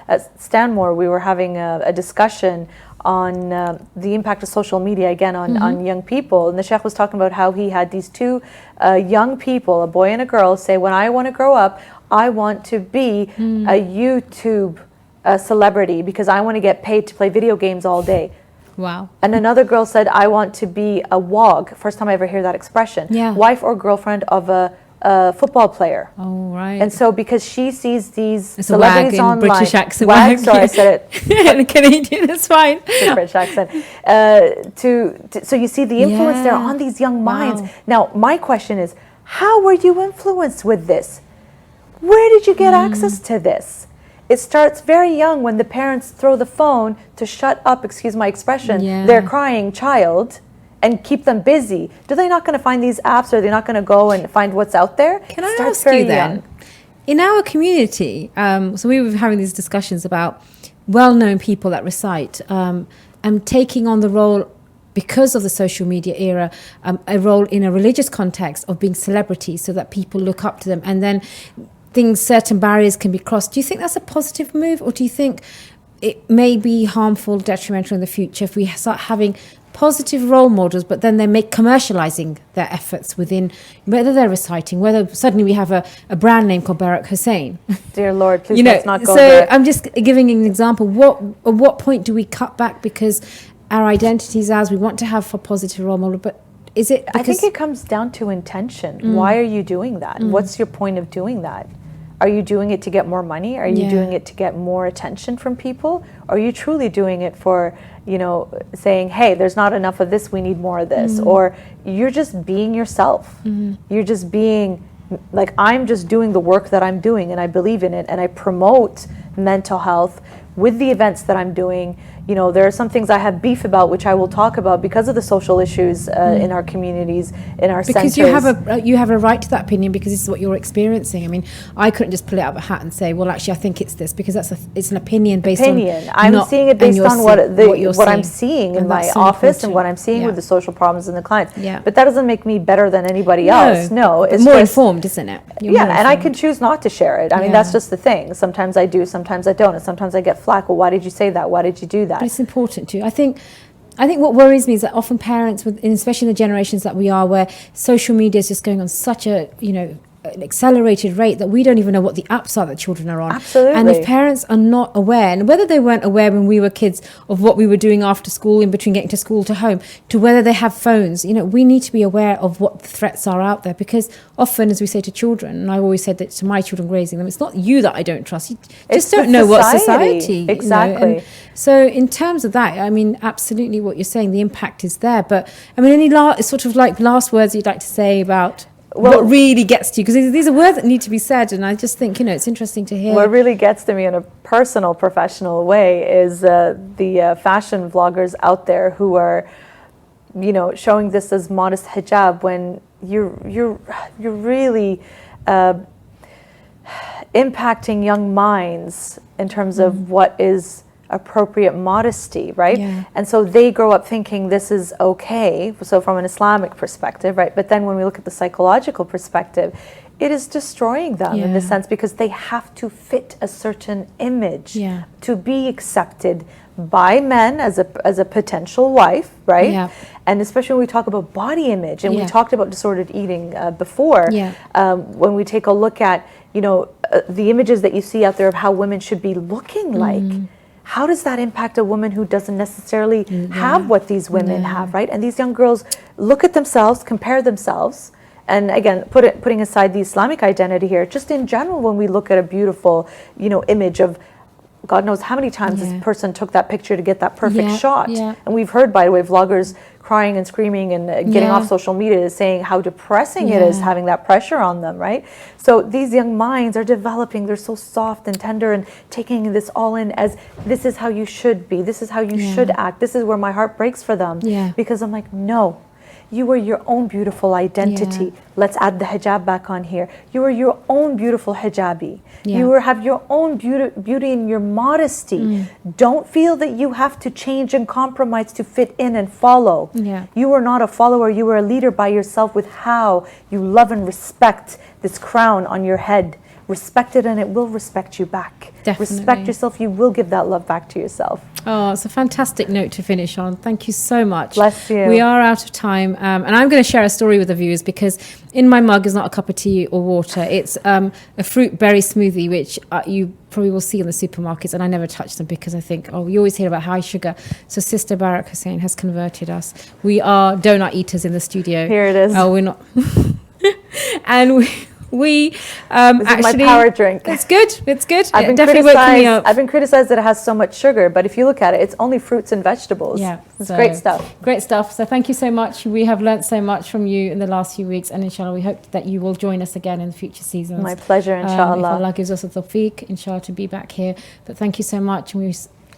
at Stanmore, we were having a discussion on the impact of social media, again, on young people. And the Sheikh was talking about how he had these two young people, a boy and a girl, say, when I want to grow up, I want to be a YouTube celebrity because I want to get paid to play video games all day. Wow. And another girl said, I want to be a WOG. First time I ever hear that expression. Yeah. Wife or girlfriend of a football player. Oh, right. And so because she sees these It's celebrities a wag in online, British accent. Wag, sorry, I said it. In Canadian, it's fine. It's a British accent. So you see the influence there on these young minds. Now, my question is, how were you influenced with this? Where did you get access to this? It starts very young when the parents throw the phone to shut up, excuse my expression, their crying child and keep them busy. Do they not going to find these apps? Or are they not going to go and find what's out there? Can I ask you then, in our community, so we were having these discussions about well-known people that recite and taking on the role, because of the social media era, a role in a religious context of being celebrities so that people look up to them, and then certain barriers can be crossed. Do you think that's a positive move, or do you think it may be harmful, detrimental in the future if we start having positive role models, but then they make commercializing their efforts within, whether they're reciting, whether suddenly we have a brand name called Baraka Hussein. Dear Lord, please let's not go so there. I'm just giving an example. At what point do we cut back because our identities as we want to have a positive role model, but is it because I think it comes down to intention. Why are you doing that? What's your point of doing that? Are you doing it to get more money? Are you doing it to get more attention from people? Are you truly doing it for, saying, hey, there's not enough of this, we need more of this? Or you're just being yourself. You're just being, like, I'm just doing the work that I'm doing and I believe in it and I promote mental health with the events that I'm doing. There are some things I have beef about, which I will talk about because of the social issues in our communities, in our centers. Because you have a right to that opinion because this is what you're experiencing. I mean, I couldn't just pull it out of a hat and say, well, actually, I think it's this, because it's an opinion based on. I'm seeing it based on what I'm seeing in my office and what I'm seeing with the social problems in the clients. But that doesn't make me better than anybody else. No, it's more informed, isn't it? And I can choose not to share it. I mean, that's just the thing. Sometimes I do, sometimes I don't, and sometimes I get flack. Well, why did you say that? Why did you do that? But it's important too. I think what worries me is that often parents, especially in the generations that we are, where social media is just going on such a an accelerated rate that we don't even know what the apps are that children are on. Absolutely. And if parents are not aware, and whether they weren't aware when we were kids of what we were doing after school, in between getting to school to home, to whether they have phones, we need to be aware of what the threats are out there, because often, as we say to children, and I've always said that to my children raising them, it's not you that I don't trust, you just don't know what society. Exactly. So in terms of that, I mean, absolutely what you're saying, the impact is there. But I mean, any last words you'd like to say about what really gets to you? Because these are words that need to be said, and I just think, it's interesting to hear. What really gets to me in a personal, professional way is the fashion vloggers out there who are, showing this as modest hijab when you're really impacting young minds in terms of what is appropriate modesty, right? And so they grow up thinking this is okay, so from an Islamic perspective, right? But then when we look at the psychological perspective, it is destroying them in the sense, because they have to fit a certain image to be accepted by men as a potential wife, right? And especially when we talk about body image, and we talked about disordered eating before, when we take a look at the images that you see out there of how women should be looking like. How does that impact a woman who doesn't necessarily have what these women have, right? And these young girls look at themselves, compare themselves, and again, putting aside the Islamic identity here, just in general, when we look at a beautiful, image of, God knows how many times this person took that picture to get that perfect shot. And we've heard, by the way, vloggers crying and screaming and getting off social media, saying how depressing it is having that pressure on them, right? So these young minds are developing, they're so soft and tender and taking this all in as, this is how you should be, this is how you should act, this is where my heart breaks for them. Because I'm like, no. You are your own beautiful identity. Let's add the hijab back on here. You are your own beautiful hijabi. You have your own beauty and your modesty. Don't feel that you have to change and compromise to fit in and follow. You are not a follower. You are a leader by yourself with how you love and respect this crown on your head. Respect it and it will respect you back. Definitely. Respect yourself, you will give that love back to yourself. Oh, it's a fantastic note to finish on. Thank you so much. Bless you. We are out of time. And I'm going to share a story with the viewers, because in my mug is not a cup of tea or water. It's a fruit berry smoothie, which you probably will see in the supermarkets. And I never touch them because I think, you always hear about high sugar. So Sister Baraka Hussein has converted us. We are donut eaters in the studio. Here it is. Oh, we're not. And we This actually is my power drink. It's good. It's good. I've been criticized that it has so much sugar, but if you look at it, it's only fruits and vegetables. Yeah, it's great stuff. Great stuff. So thank you so much. We have learnt so much from you in the last few weeks, and inshallah, we hope that you will join us again in the future seasons. My pleasure, inshallah. If Allah gives us a tawfiq, inshallah, to be back here. But thank you so much.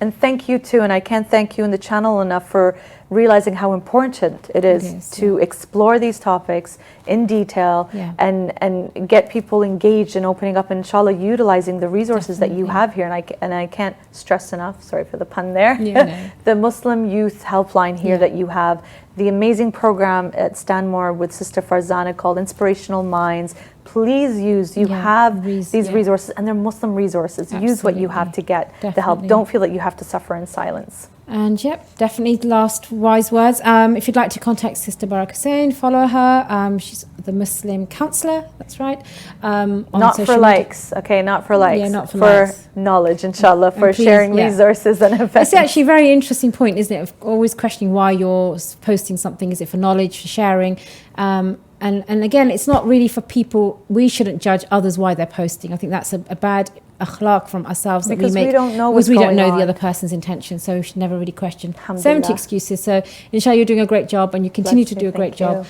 And thank you too, and I can't thank you in the channel enough for realizing how important it is to explore these topics in detail and get people engaged and opening up and inshallah utilizing the resources that you have here. And I can't stress enough, sorry for the pun there, the Muslim Youth Helpline here that you have, the amazing program at Stanmore with Sister Farzana called Inspirational Minds. Please use, you have these resources, and they're Muslim resources. Absolutely. Use what you have to get the help. Don't feel that you have to suffer in silence. And definitely last wise words. If you'd like to contact Sister Baraka Hussein, follow her. She's the Muslim counselor, that's right. Not for likes, okay, not for likes. Yeah, not for likes. Knowledge, inshallah, for sharing resources and events. It's actually a very interesting point, isn't it? Of always questioning why you're posting something. Is it for knowledge, for sharing? And again, it's not really for people. We shouldn't judge others why they're posting. I think that's a bad akhlaq from ourselves that because we make. We don't know what's because we don't going know on. the other person's intention, so we should never really question. 70 excuses. So inshallah, you're doing a great job, and you continue to do a great job.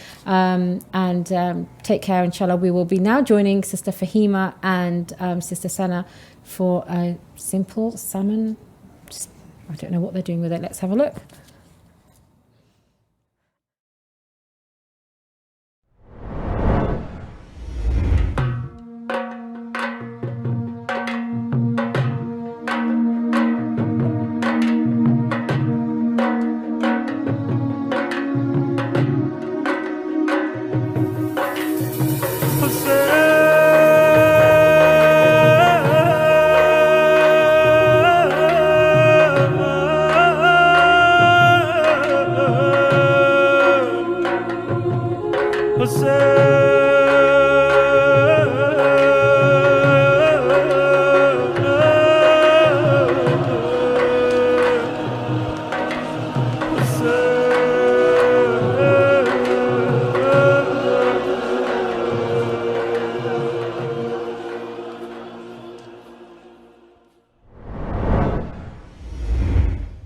Take care. Inshallah, we will be now joining Sister Fahima and Sister Sana for a simple salmon. I don't know what they're doing with it. Let's have a look.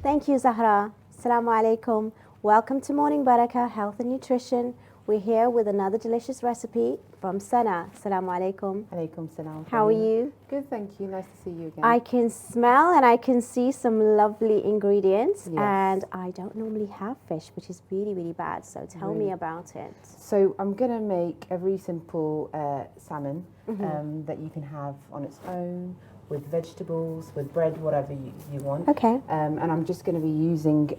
Thank you, Zahra. Assalamu alaikum. Welcome to Morning Baraka, Health and Nutrition. We're here with another delicious recipe from Sana. Assalamu alaikum. Alaikum salam. How are you? Good, thank you. Nice to see you again. I can smell and I can see some lovely ingredients. Yes. And I don't normally have fish, which is really, really bad. So tell me about it. So I'm going to make a really simple salmon that you can have on its own, with vegetables, with bread, whatever you want. Okay. And I'm just going to be using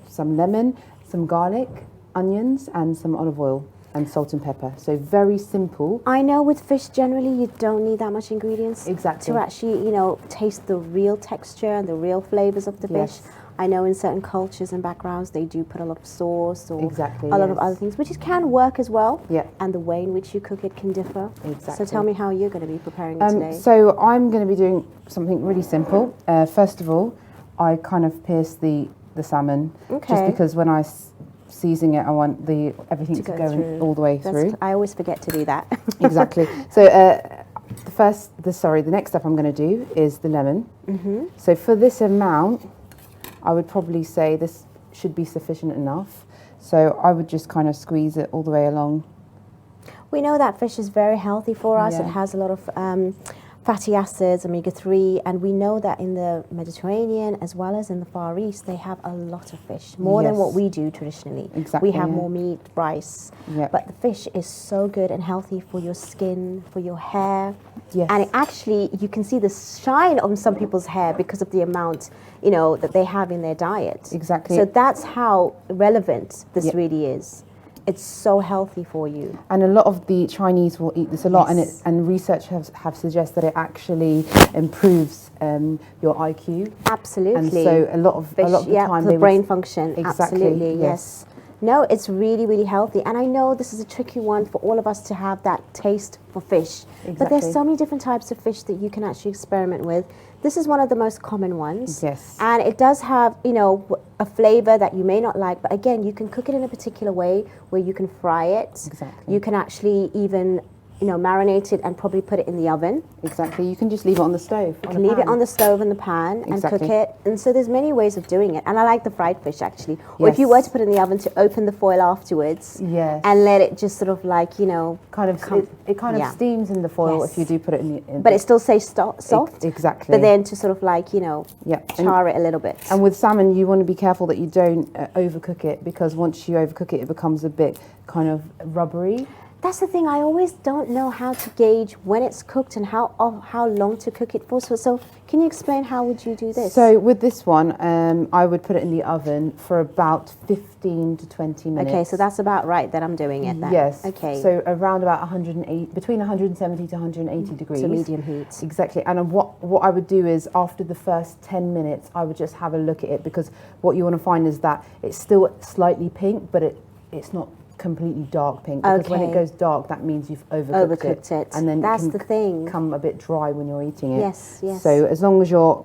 some lemon, some garlic, onions, and some olive oil and salt and pepper. So very simple. I know with fish generally you don't need that much ingredients to actually, you know, taste the real texture and the real flavors of the fish. I know in certain cultures and backgrounds they do put a lot of sauce or a lot of other things, which can work as well. Yeah. And the way in which you cook it can differ. Exactly. So tell me how you're going to be preparing it today. So I'm going to be doing something really simple. First of all, I kind of pierce the salmon, just because when I season it, I want everything to go in all the way through. I always forget to do that. Exactly. So the next step I'm going to do is the lemon. So for this amount, I would probably say this should be sufficient enough. So I would just kind of squeeze it all the way along. We know that fish is very healthy for us. It has a lot of fatty acids, omega-3, and we know that in the Mediterranean as well as in the Far East, they have a lot of fish, more than what we do traditionally. Exactly. We have more meat, rice, but the fish is so good and healthy for your skin, for your hair. Yes. And actually, you can see the shine on some people's hair because of the amount, you know, that they have in their diet. Exactly. So that's how relevant this really is. It's so healthy for you. And a lot of the Chinese will eat this a lot, and research have suggested that it actually improves your IQ. Absolutely. And so a lot of the time, the brain function. Exactly. Absolutely, yes. No, it's really, really healthy. And I know this is a tricky one for all of us to have that taste for fish. But there's so many different types of fish that you can actually experiment with. This is one of the most common ones. Yes. And it does have, you know, a flavor that you may not like. But again, you can cook it in a particular way where you can fry it. Exactly. You can actually even marinate it and probably put it in the oven. Exactly. You can just leave it on the stove. You can leave it on the stove in the pan and cook it. And so there's many ways of doing it. And I like the fried fish actually. Or if you were to put it in the oven, to open the foil afterwards. Yes. And let it just sort of like, kind of it kind of steams in the foil if you do put it in the. But it still stays soft. Exactly. But then to sort of like char it a little bit. And with salmon, you want to be careful that you don't overcook it, because once you overcook it, it becomes a bit kind of rubbery. That's the thing. I always don't know how to gauge when it's cooked and how long to cook it for. So can you explain how would you do this? So with this one, I would put it in the oven for about 15 to 20 minutes. Okay, so that's about right that I'm doing it then. Yes. Okay. So around about 108, between 170 to 180 degrees. To medium heat. Exactly. And what I would do is after the first 10 minutes, I would just have a look at it, because what you want to find is that it's still slightly pink, but it's not completely dark pink, because when it goes dark, that means you've overcooked it. And then that's it can the thing. Come a bit dry when you're eating it. Yes, yes. So as long as you're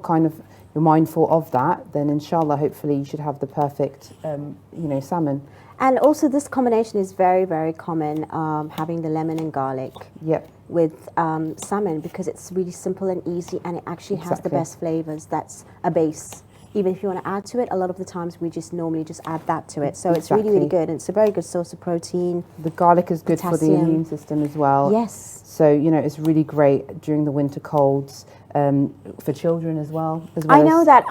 mindful of that, then inshallah, hopefully you should have the perfect, salmon. And also this combination is very, very common, having the lemon and garlic with salmon, because it's really simple and easy, and it actually has the best flavors. That's a base. Even if you want to add to it, a lot of the times we just normally just add that to it. So it's really, really good. And it's a very good source of protein. The garlic is good for the immune system as well. Yes. So, it's really great during the winter colds, for children as well. I know that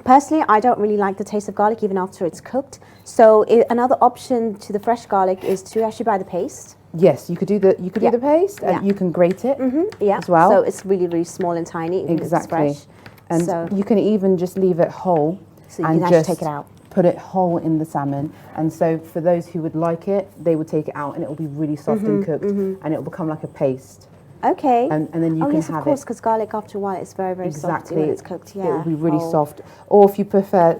personally, I don't really like the taste of garlic even after it's cooked. So another option to the fresh garlic is to actually buy the paste. Yes, you could do the paste, and you can grate it as well. So it's really, really small and tiny. Exactly. It's fresh. And you can even just leave it whole, so you can actually take it out. Put it whole in the salmon. And so for those who would like it, they would take it out, and it will be really soft and cooked, and it will become like a paste. Okay. And then you can have it. of course, because garlic after a while it's very, very soft when it's cooked. Yeah. It will be really soft. Or if you prefer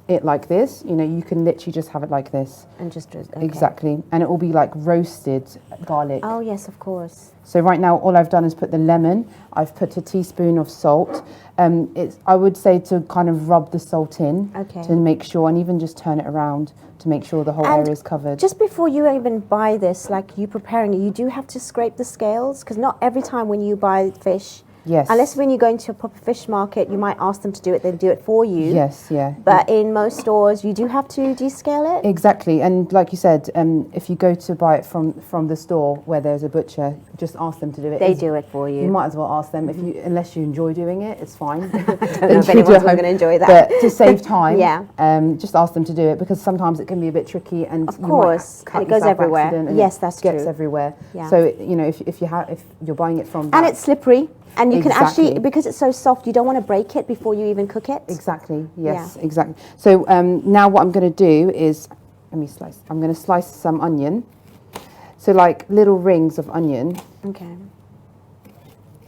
it like this, you can literally just have it like this. And just Exactly. And it will be like roasted garlic. Oh yes, of course. So right now all I've done is put the lemon. I've put a teaspoon of salt. I would say to kind of rub the salt in to make sure, and even just turn it around to make sure the whole area is covered. Just before you even buy this, like you preparing it, you do have to scrape the scales, because not every time when you buy fish, unless when you go into a proper fish market, you might ask them to do it, they'll do it for you. Yes, yeah. But in most stores, you do have to descale it. Exactly, and like you said, if you go to buy it from the store where there's a butcher, just ask them to do it. They do it for you. You might as well ask them, unless you enjoy doing it, it's fine. I don't know if anyone's going to enjoy that. But to save time, just ask them to do it, because sometimes it can be a bit tricky, and of course, and it goes everywhere. And yes, that's true. It gets everywhere. Yeah. So if you're buying it from that, and it's slippery. And you can actually, because it's so soft, you don't want to break it before you even cook it. Exactly, yes, exactly. So now what I'm going to do is, I'm going to slice some onion. So like little rings of onion. Okay.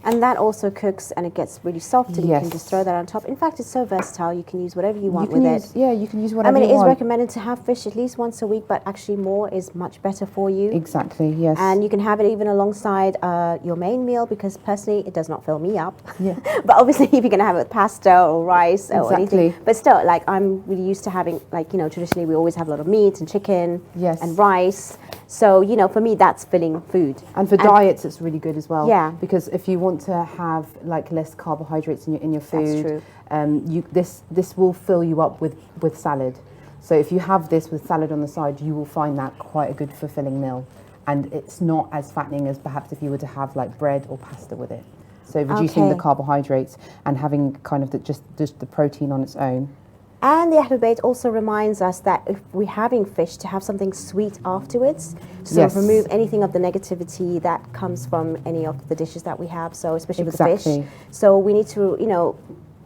And that also cooks, and it gets really soft, and you can just throw that on top. In fact, it's so versatile. You can use whatever you want with it. Yeah, you can use whatever you want. I mean, it is recommended to have fish at least once a week, but actually more is much better for you. Exactly, yes. And you can have it even alongside your main meal, because personally, it does not fill me up. Yeah. But obviously, if you're going to have it with pasta or rice or anything. But still, like, I'm really used to having, like, traditionally we always have a lot of meat and chicken and rice. So, for me, that's filling food. And for diets, it's really good as well. Yeah. Because if you want to have like less carbohydrates in your food, that's true. This will fill you up with salad. So if you have this with salad on the side, you will find that quite a good fulfilling meal. And it's not as fattening as perhaps if you were to have like bread or pasta with it. So reducing the carbohydrates and having kind of just the protein on its own. And the Ahlul Bayt also reminds us that if we're having fish, to have something sweet afterwards, to sort of remove anything of the negativity that comes from any of the dishes that we have, so especially with the fish. So we need to,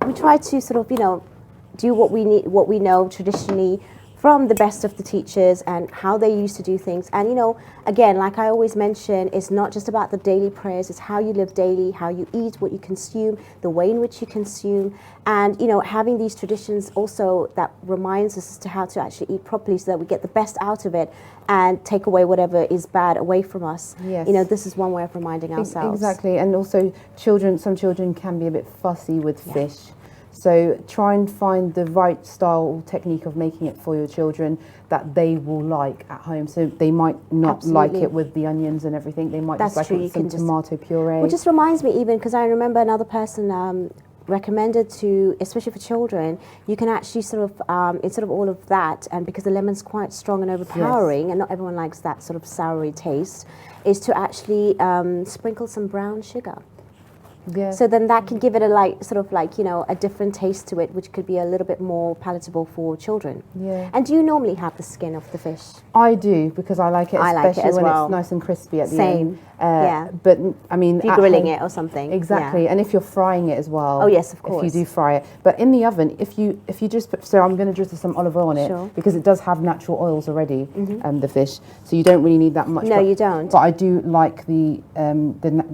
we try to sort of, do what we know traditionally from the best of the teachers and how they used to do things. And, again, like I always mention, it's not just about the daily prayers, it's how you live daily, how you eat, what you consume, the way in which you consume. And, having these traditions also that reminds us as to how to actually eat properly so that we get the best out of it and take away whatever is bad away from us. Yes. This is one way of reminding ourselves. Exactly. And also some children can be a bit fussy with fish. So try and find the right style or technique of making it for your children that they will like at home. So they might not like it with the onions and everything. They might just like it with some tomato puree. Well, just reminds me even, because I remember another person recommended to, especially for children, you can actually sort of, instead of all of that, and because the lemon's quite strong and overpowering, and not everyone likes that sort of soury taste, is to actually sprinkle some brown sugar. Yeah. So then that can give it a sort of a different taste to it, which could be a little bit more palatable for children. Yeah. And do you normally have the skin of the fish? I do, because I like it, especially as when well. it's nice and crispy at the Same. end. Yeah. But I mean, if you're grilling it or something. Exactly. Yeah. And if you're frying it as well. Oh yes, of course. If you do fry it, but in the oven, if you just put, so I'm going to drizzle some olive oil on it because it does have natural oils already, the fish. So you don't really need that much. No, you don't. But I do like the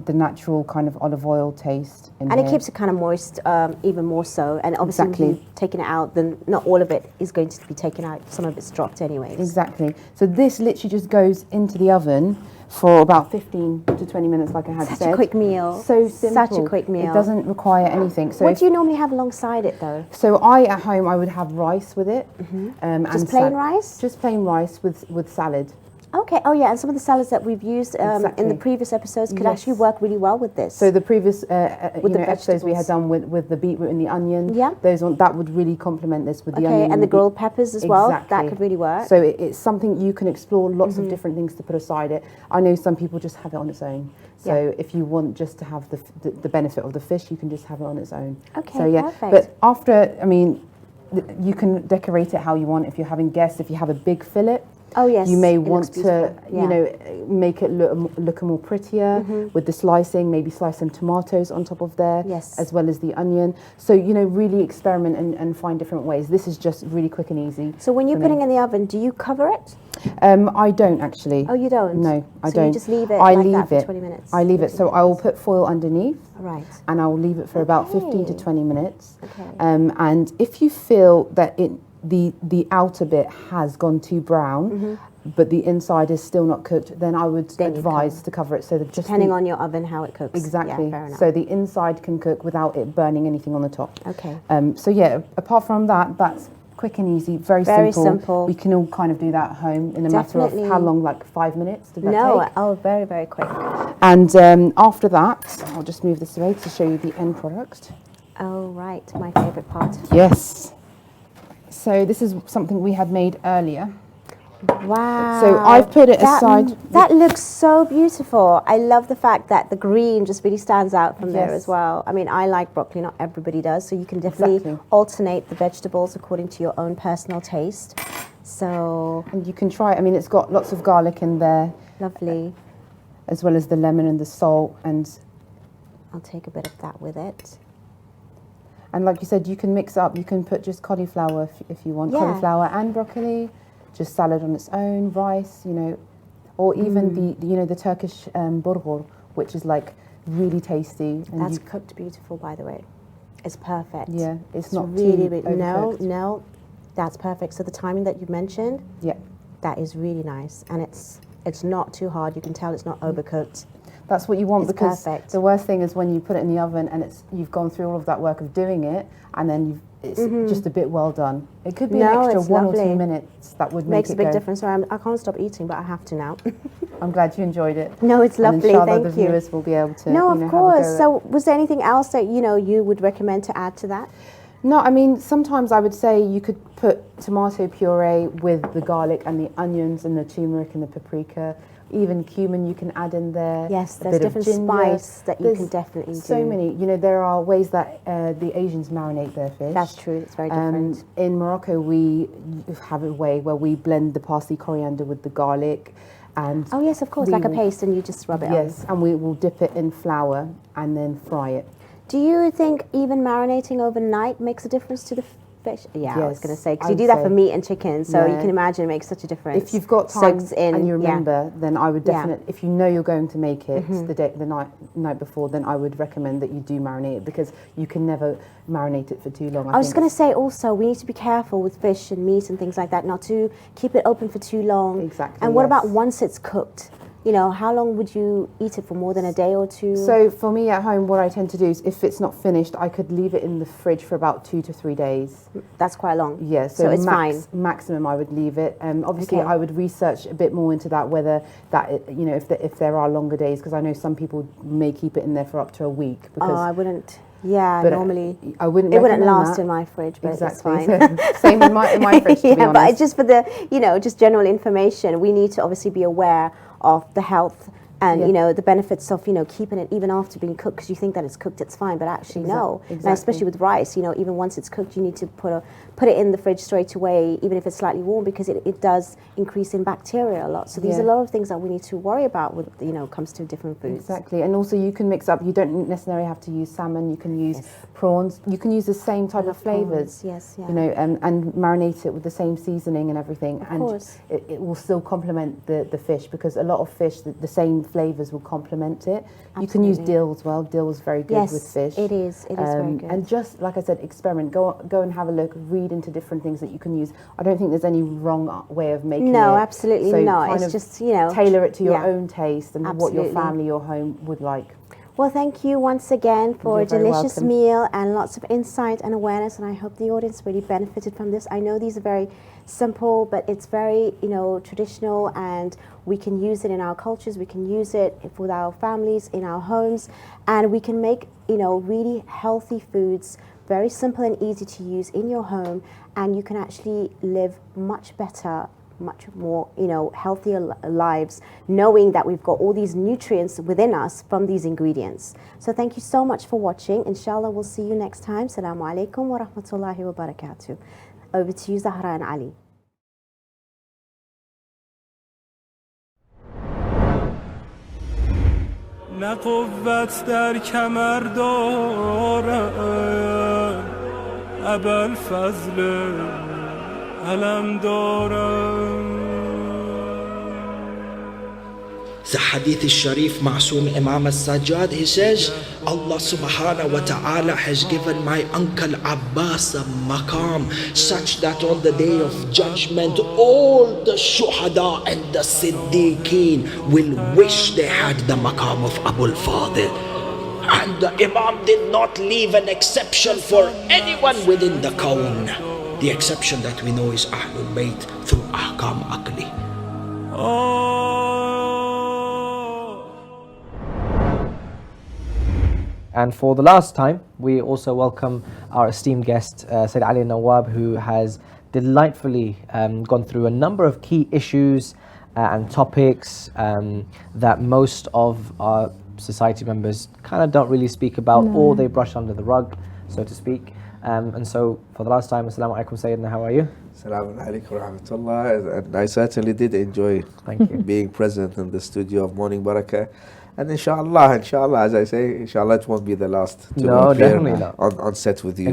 natural kind of olive oil taste. And it keeps it kind of moist, even more so. And obviously, when you've taken it out, then not all of it is going to be taken out. Some of it's dropped anyways. Exactly. So this literally just goes into the oven for about 15 to 20 minutes, like I had said. Such a quick meal. So simple. Such a quick meal. It doesn't require anything. So what do you normally have alongside it, though? So at home, I would have rice with it. Just plain rice? Just plain rice with salad. Okay. Oh, yeah. And some of the salads that we've used in the previous episodes could actually work really well with this. So the previous episodes we had done with the beetroot and the onion, that would really complement this with the onion. Okay, and the grilled peppers as well. That could really work. So it's something you can explore lots of different things to put aside it. I know some people just have it on its own. So if you want just to have the benefit of the fish, you can just have it on its own. Okay, so perfect. But after, I mean, you can decorate it how you want. If you're having guests, if you have a big fillet, oh yes, you may want to, make it look more prettier with the slicing. Maybe slice some tomatoes on top of there, as well as the onion. So really experiment and find different ways. This is just really quick and easy. So when you're putting it in the oven, do you cover it? I don't actually. Oh, you don't? No, I don't. So you just leave it that for 20 minutes? I leave it. So I will put foil underneath. Right. And I will leave it for about 15 to 20 minutes. Okay. And if you feel that the outer bit has gone too brown, but the inside is still not cooked, then I would advise to cover it so that just depending on your oven how it cooks. Exactly. Yeah, fair enough. So the inside can cook without it burning anything on the top. Okay. So yeah, apart from that, that's quick and easy, very simple. We can all kind of do that at home in a matter of how long, like 5 minutes? Did that take? Oh, very, very quick. And after that, I'll just move this away to show you the end product. Oh, right, my favourite part. Yes. So this is something we had made earlier. Wow. So I've put it aside. That looks so beautiful. I love the fact that the green just really stands out from there as well. I mean, I like broccoli, not everybody does, so you can definitely alternate the vegetables according to your own personal taste. So. And you can try it. I mean, it's got lots of garlic in there. Lovely. As well as the lemon and the salt. And I'll take a bit of that with it. And like you said, you can mix up. You can put just cauliflower if you want. Cauliflower and broccoli. Just salad on its own, rice, or even the Turkish bulgur, which is like really tasty. And that's cooked beautiful, by the way. It's perfect. Yeah, it's not really, too overcooked. No, that's perfect. So the timing that you mentioned, that is really nice, and it's not too hard. You can tell it's not overcooked. That's what you want, it's because perfect. The worst thing is when you put it in the oven and you've gone through all of that work of doing it, and then it's just a bit well done. It could be an extra 1 or 2 minutes that would make it Makes a big difference. So I can't stop eating, but I have to now. I'm glad you enjoyed it. No, it's lovely. And thank the you. viewers will be able to. No, of course. So, was there anything else that you would recommend to add to that? No, I mean, sometimes I would say you could put tomato puree with the garlic and the onions and the turmeric and the paprika. Even cumin you can add in there. Yes, there's different spice that you can definitely do. So many. There are ways that the Asians marinate their fish. That's true. It's very different. In Morocco, we have a way where we blend the parsley coriander with the garlic. And oh, yes, of course, like a paste, and you just rub it on. Yes, and we will dip it in flour and then fry it. Do you think even marinating overnight makes a difference to the fish? Yeah, yes, I was going to say, because you do that for meat and chicken, so you can imagine it makes such a difference. If you've got time and you remember, then I would definitely, if you know you're going to make it the night before, then I would recommend that you do marinate it, because you can never marinate it for too long. I was going to say also, we need to be careful with fish and meat and things like that, not to keep it open for too long. Exactly. And what about once it's cooked? you know, how long would you eat it for? More than a day or two? So for me at home, what I tend to do is if it's not finished, I could leave it in the fridge for about 2 to 3 days. That's quite long. Yeah, so it's fine. Maximum I would leave it. Obviously I would research a bit more into that, whether that, you know, if there are longer days, because I know some people may keep it in there for up to a week. Because I wouldn't. Yeah, but normally I wouldn't. It wouldn't last in my fridge, but exactly. it's fine. Same in my fridge. To be honest. But just for the, you know, just general information, we need to obviously be aware of the health and you know the benefits of, you know, keeping it even after being cooked, because you think that it's cooked, it's fine, but actually no. And especially with rice, you know, even once it's cooked, you need to put it in the fridge straight away, even if it's slightly warm, because it does increase in bacteria a lot. So these are a lot of things that we need to worry about with, you know, comes to different foods. Exactly, and also you can mix up. You don't necessarily have to use salmon. You can use prawns. You can use the same type of flavors. Yes, yeah. You know, and marinate it with the same seasoning and everything, Of course. it will still complement the fish, because a lot of fish, the same flavors will complement it. Absolutely. You can use dill as well. Dill is very good with fish. It is very good. And just like I said, experiment. Go and have a look. Read into different things that you can use. I don't think there's any wrong way of making it. No, absolutely so not. kind It's of just, you know, tailor it to your own taste and what your Absolutely. family or home would like. Well, thank you once again for You're a very delicious welcome. meal and lots of insight and awareness, and I hope the audience really benefited from this. I know these are very simple, but it's very, you know, traditional, and we can use it in our cultures, we can use it with our families, in our homes, and we can make, you know, really healthy foods, very simple and easy to use in your home, and you can actually live much better, much more, you know, healthier lives, knowing that we've got all these nutrients within us from these ingredients. So thank you so much for watching. Inshallah, we'll see you next time. Assalamu alaikum wa rahmatullahi wa barakatuh. Over to you, Zahra and Ali. نه قوت در کمر دارم ابوالفضل علم دارم. The hadith is Sharif Ma'soom Imam al-Sajjad, he says, Allah subhanahu wa ta'ala has given my uncle Abbas a maqam such that on the day of judgment all the shuhada and the siddiqeen will wish they had the maqam of Abul Fadhil. And the Imam did not leave an exception for anyone within the kawn. The exception that we know is Ahlul Bayt through Ahkam Aqli. And for the last time, we also welcome our esteemed guest, Sayyid Ali Nawab, who has delightfully gone through a number of key issues and topics that most of our society members kind of don't really speak about, or they brush under the rug, so to speak. And so, for the last time, Assalamu alaikum, Sayyidina, how are you? Assalamu alaikum wa rahmatullah. And I certainly did enjoy being present in the studio of Morning Baraka. And inshallah, as I say, inshallah, it won't be the last to appear on set with you,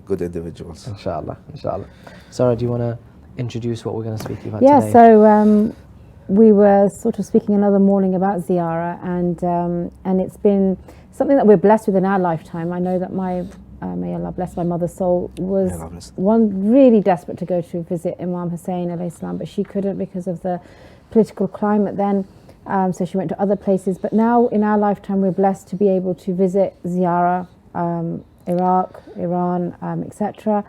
good individuals. Inshallah. Sarah, do you want to introduce what we're going to speak about today? Yeah, so we were sort of speaking another morning about ziyarah, and it's been something that we're blessed with in our lifetime. I know that may Allah bless my mother's soul, was one really desperate to go to visit Imam Hussein alayhi salam, but she couldn't because of the political climate then. So she went to other places, but now in our lifetime we're blessed to be able to visit ziyarah, Iraq, Iran, etc.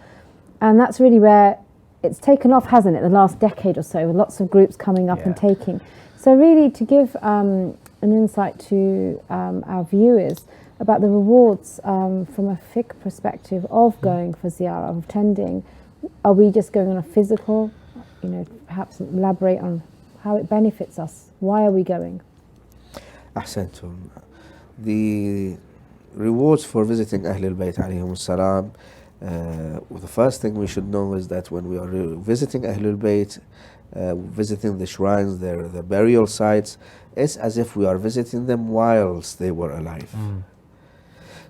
And that's really where it's taken off, hasn't it, the last decade or so, with lots of groups coming up and taking. So really to give an insight to our viewers about the rewards from a fiqh perspective of going for ziyarah, of attending. Are we just going on a physical, you know, perhaps elaborate on how it benefits us? Why are we going? Ahsantum. The rewards for visiting Ahlul Bayt alayhim salam, the first thing we should know is that when we are visiting Ahlul Bayt, visiting the shrines, the burial sites, it's as if we are visiting them whilst they were alive.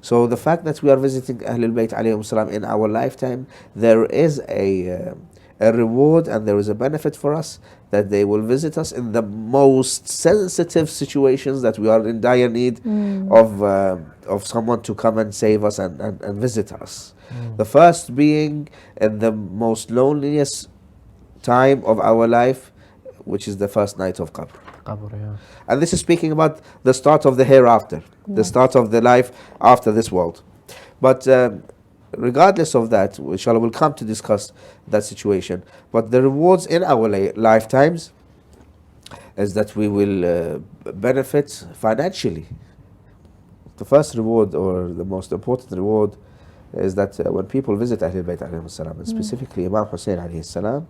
So the fact that we are visiting Ahlul Bayt alayhim salam in our lifetime, there is a reward and there is a benefit for us that they will visit us in the most sensitive situations, that we are in dire need of someone to come and save us and visit us. The first being in the most loneliest time of our life, which is the first night of Qabr. And this is speaking about the start of the hereafter, the start of the life after this world. But regardless of that, inshallah, we'll come to discuss that situation. But the rewards in our lifetimes is that we will benefit financially. The first reward, or the most important reward, is that when people visit Ahlul Bayt alayhim salam, and specifically Imam Hussein alayhi salam,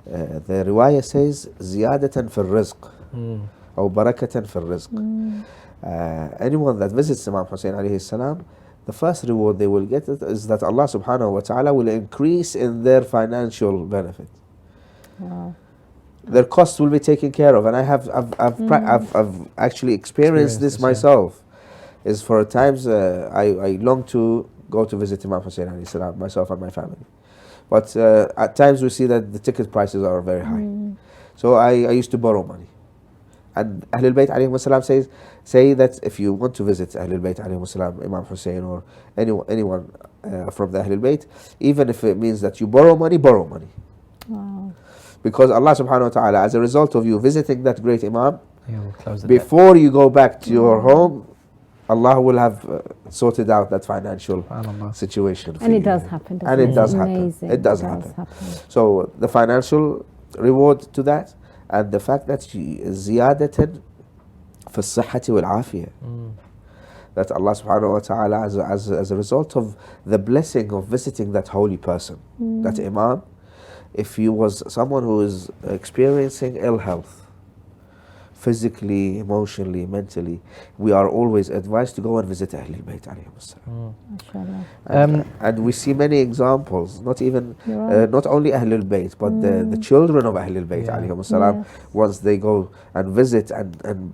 the riwayah says ziyadatan fil rizq, or barakatan fil rizq. Anyone that visits Imam Hussein alayhi salam, the first reward they will get is that Allah subhanahu wa ta'ala will increase in their financial benefit. Wow. Their costs will be taken care of, and I've actually experienced this myself. Is for times I long to go to visit Imam Hussein alayhi salam, myself and my family. But at times we see that the ticket prices are very high. So I used to borrow money. And Ahlul Bayt alayhim salam say that if you want to visit Ahlul Bayt alayhim salam, Imam Hussein or anyone from the Ahlul Bayt, even if it means that you borrow money. Wow. Because Allah subhanahu wa ta'ala, as a result of you visiting that great Imam, before you go back to your home, Allah will have sorted out that financial situation for and you. It does happen. And it does happen. Amazing. It does happen. So the financial reward to that, and the fact that ziyadatan fi as-sihhati wal afiyah, that Allah subhanahu wa ta'ala, as a result of the blessing of visiting that holy person, that Imam, if he was someone who is experiencing ill health, physically, emotionally, mentally, we are always advised to go and visit Ahlul Bayt alayhim salam. And we see many examples, not only Ahlul Bayt, but the children of Ahlul Bayt alayhim salam, once they go and visit and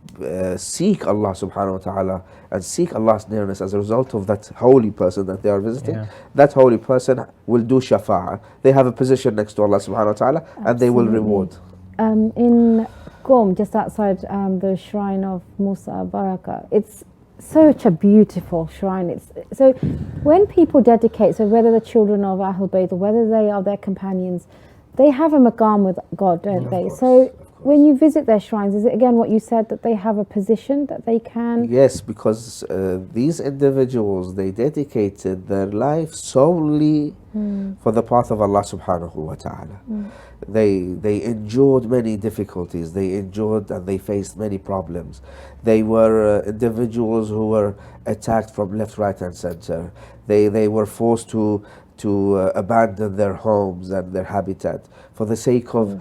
seek Allah subhanahu wa ta'ala and seek Allah's nearness as a result of that holy person that they are visiting, that holy person will do shafa'ah. They have a position next to Allah subhanahu wa ta'ala, and they will reward. In Qom, just outside the shrine of Musa Baraka, it's such a beautiful shrine. So when people dedicate, so whether the children of Ahlul Bayt or whether they are their companions, they have a maqam with God, don't they? So when you visit their shrines, is it again what you said, that they have a position that they can? Yes, because these individuals, they dedicated their life solely for the path of Allah subhanahu wa ta'ala. They endured many difficulties, they endured and they faced many problems. They were individuals who were attacked from left, right and center. They were forced to abandon their homes and their habitat for the sake of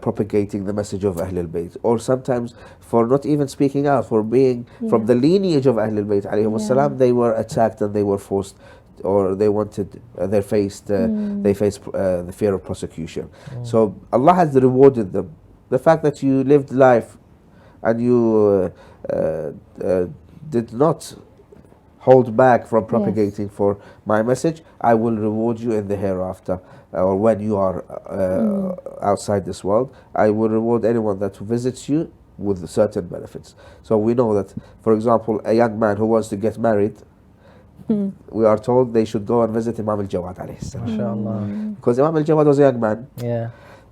propagating the message of Ahlul Bayt, or sometimes for not even speaking out, for being from the lineage of Ahlul Bayt alayhim salam. They were attacked and they were forced, or they wanted, they faced the fear of prosecution. So Allah has rewarded them. The fact that you lived life and you did not hold back from propagating for my message, I will reward you in the hereafter, or when you are outside this world. I will reward anyone that visits you with certain benefits. So we know that, for example, a young man who wants to get married, we are told they should go and visit Imam al-Jawad alayhi salam. Because Imam al-Jawad was a young man.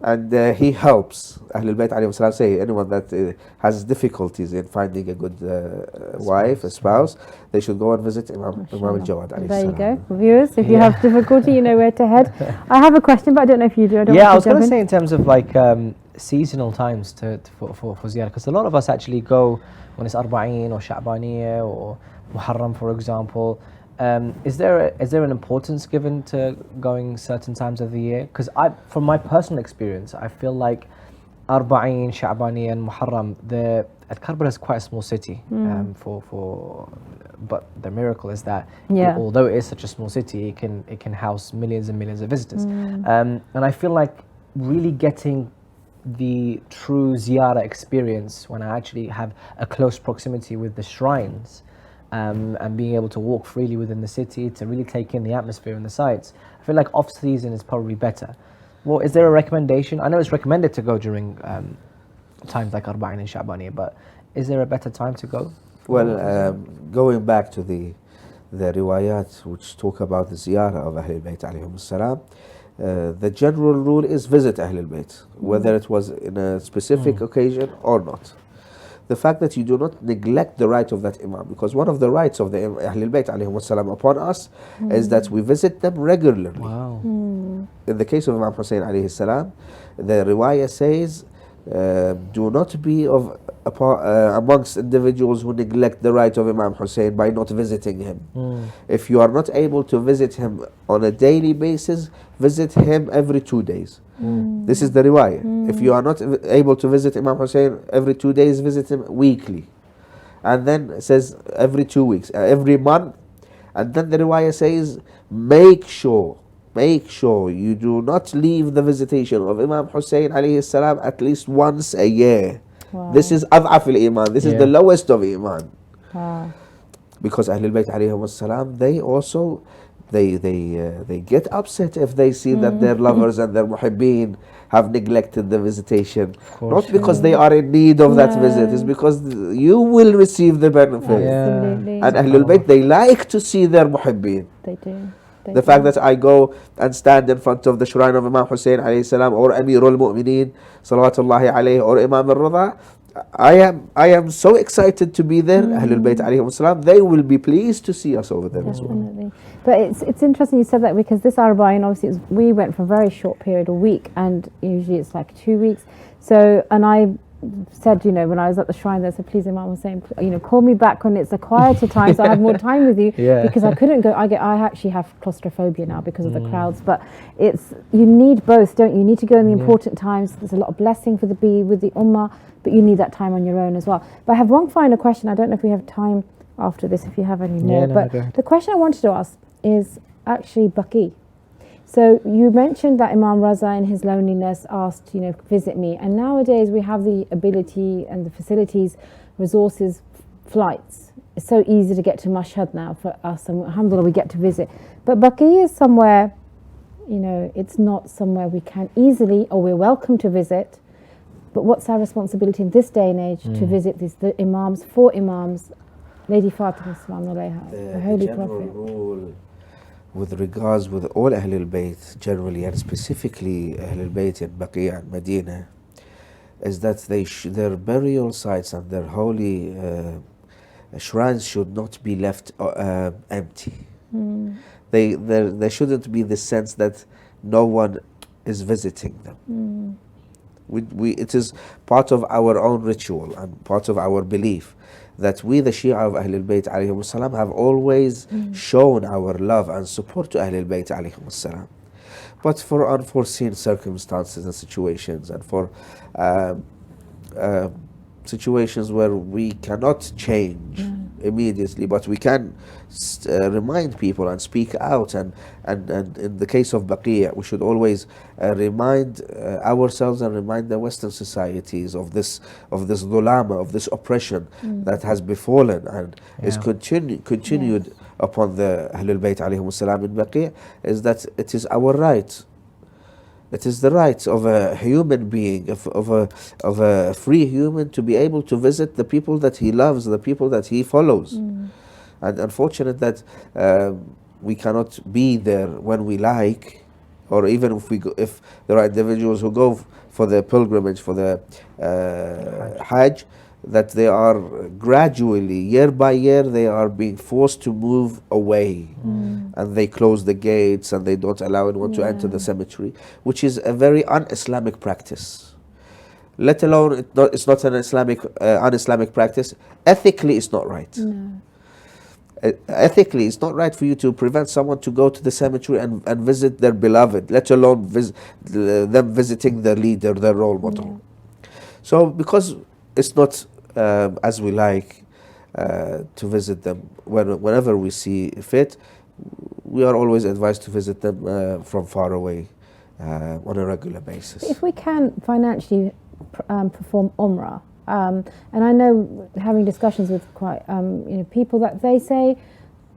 And he helps Ahlul Bayt alayhim salam, say anyone that has difficulties in finding a good wife, a spouse, they should go and visit Imam al-Jawad alayhi salam. There you go. Viewers, if you have difficulty, you know where to head. I have a question, but I don't know if you do. I was going to say in terms of like seasonal times for ziyarah, because a lot of us actually go when it's Arba'een or Sha'baniyah or Muharram, for example. Is there an importance given to going certain times of the year? Because from my personal experience, I feel like Arba'een, Sha'baniyah and Muharram, Karbala is quite a small city. But the miracle is that although it is such a small city, it can house millions and millions of visitors. And I feel like really getting the true ziyarah experience when I actually have a close proximity with the shrines, and being able to walk freely within the city to really take in the atmosphere and the sights. I feel like off-season is probably better. Well, is there a recommendation? I know it's recommended to go during times like Arba'in and Sha'baniyah, but is there a better time to go? Well, going back to the riwayat which talk about the ziyarah of Ahlul Bayt alayhim salam, the general rule is visit Ahlul Bayt, whether it was in a specific occasion or not. the fact that you do not neglect the right of that Imam, because one of the rights of the Ahlul Bayt alayhi upon us is that we visit them regularly. Wow. In the case of Imam Hussein alayhi salam, the riwayah says, do not be amongst individuals who neglect the right of Imam Hussein by not visiting him. If you are not able to visit him on a daily basis, visit him every 2 days. This is the riwayah. If you are not able to visit Imam Hussein every 2 days, visit him weekly. And then it says every 2 weeks, every month. And then the riwayah says, make sure you do not leave the visitation of Imam Hussein alayhi salam at least once a year. Wow. This is ad'af al-iman. This is the lowest of iman. Wow. Because Ahlul Bayt alayhi salam, they also they get upset if they see that their lovers and their muhibbeen have neglected the visitation. Not because they are in need of that visit, it's because you will receive the benefit. And Ahlul Bayt, they like to see their muhibbeen. They do. The fact that I go and stand in front of the shrine of Imam Hussein alayhi salam, or Amirul Mu'mineen salawatullahi alayhi, or Imam al-Rida, I am so excited to be there. Ahlul Bayt alayhi salam, they will be pleased to see us over there as well. But it's interesting you said that, because this Arba'in, obviously we went for a very short period, a week, and usually it's like 2 weeks. So, and I said, when I was at the shrine there, so please Imam Hussein, call me back when it's a quieter time so I have more time with you, because I couldn't go. I actually have claustrophobia now because of the crowds, but you need both, don't you? You need to go in the important times. There's a lot of blessing with the ummah, but you need that time on your own as well. But I have one final question. I don't know if we have time after this, if you have any more, but the question I wanted to ask is actually Baqi. So you mentioned that Imam Raza in his loneliness asked, visit me. And nowadays we have the ability and the facilities, resources, flights. It's so easy to get to Mashhad now for us, and alhamdulillah we get to visit. But Baqi is somewhere, it's not somewhere we can easily, or we're welcome to visit. But what's our responsibility in this day and age to visit the Imams, 4 Imams, Lady Fatima Sallallahu Alaiha, the Holy Prophet? Rule with regards with all Ahlul Bayt generally, and specifically Ahlul Bayt in Baqi and Medina, is that their burial sites and their holy shrines should not be left empty. There shouldn't be the sense that no one is visiting them. It is part of our own ritual and part of our belief that we, the Shia of Ahlul Bayt alayhim salam, have always shown our love and support to Ahlul Bayt alayhim salam. But for unforeseen circumstances and situations, and for situations where we cannot change immediately, but we can remind people and speak out, and in the case of Baqi, we should always remind ourselves and remind the Western societies of this dhulama, of this oppression that has befallen and is continued upon the Ahlul Bayt alayhim salam in Baqi, is that it is our right. It is the right of a human being, of a free human, to be able to visit the people that he loves, the people that he follows. And unfortunate that we cannot be there when we like, or even if there are individuals who go for the pilgrimage, for the Hajj, that they are gradually, year by year, they are being forced to move away. And they close the gates and they don't allow anyone to enter the cemetery, which is a very un-Islamic practice. Let alone, it's not an un-Islamic practice. Ethically, it's not right. Ethically, it's not right for you to prevent someone to go to the cemetery and visit their beloved, let alone them visiting their leader, their role model. So, because it's not as we like to visit them whenever we see fit, we are always advised to visit them from far away on a regular basis. If we can financially perform Umrah, and I know, having discussions with quite people, that they say,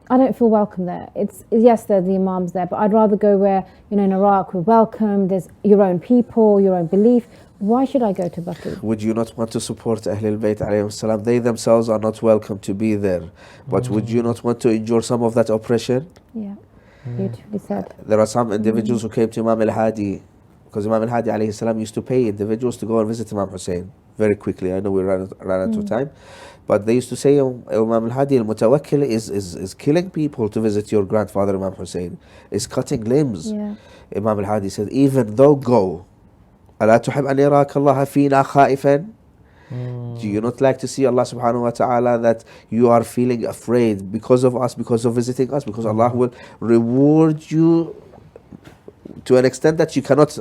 I don't feel welcome there. Yes, there are the Imams there, but I'd rather go where, in Iraq, we're welcome, there's your own people, your own belief. Why should I go to Baqi? Would you not want to support Ahlul Bayt alayhim salam? They themselves are not welcome to be there. But would you not want to endure some of that oppression? Yeah, beautifully said. There are some individuals who came to Imam al-Hadi because Imam al-Hadi alayhi salam used to pay individuals to go and visit Imam Hussein very quickly. I know we ran out of time, but they used to say Imam al-Hadi al-Mutawakkil is killing people to visit your grandfather Imam Hussein, is cutting limbs. Imam al-Hadi said, even though go, ألا تحب أن يراك الله فينا خائفا? Do you not like to see Allah subhanahu wa ta'ala that you are feeling afraid because of us, because of visiting us, because Allah will reward you to an extent that you cannot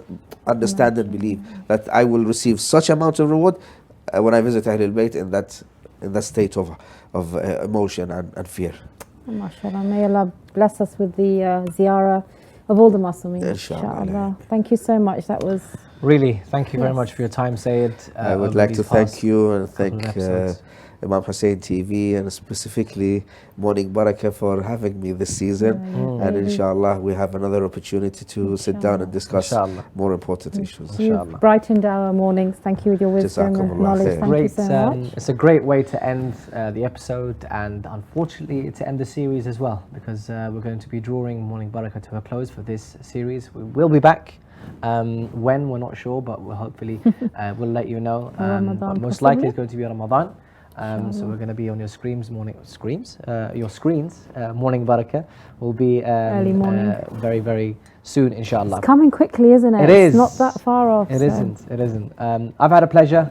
understand and believe, that I will receive such amount of reward when I visit Ahlul Bayt in that state of emotion and fear. MashaAllah, may Allah bless us with the ziyarah of all the Muslims. Inshallah. Thank you so much. That was really, thank you very much for your time, Sayyid. I would like to thank you and thank Imam Hussein TV and specifically Morning Baraka for having me this season. And inshallah, we have another opportunity to sit down and discuss more important issues. You've brightened our mornings. Thank you with your wisdom and knowledge. Thank you so much. It's a great way to end the episode and unfortunately to end the series as well, because we're going to be drawing Morning Baraka to a close for this series. We will be back. When, we're not sure, but we'll hopefully we'll let you know. But most likely it's going to be Ramadan. So we're going to be on your screens. Morning Baraka will be early morning, very, very soon, inshallah. It's coming quickly, isn't it? It is. It's not that far off. It isn't. I've had a pleasure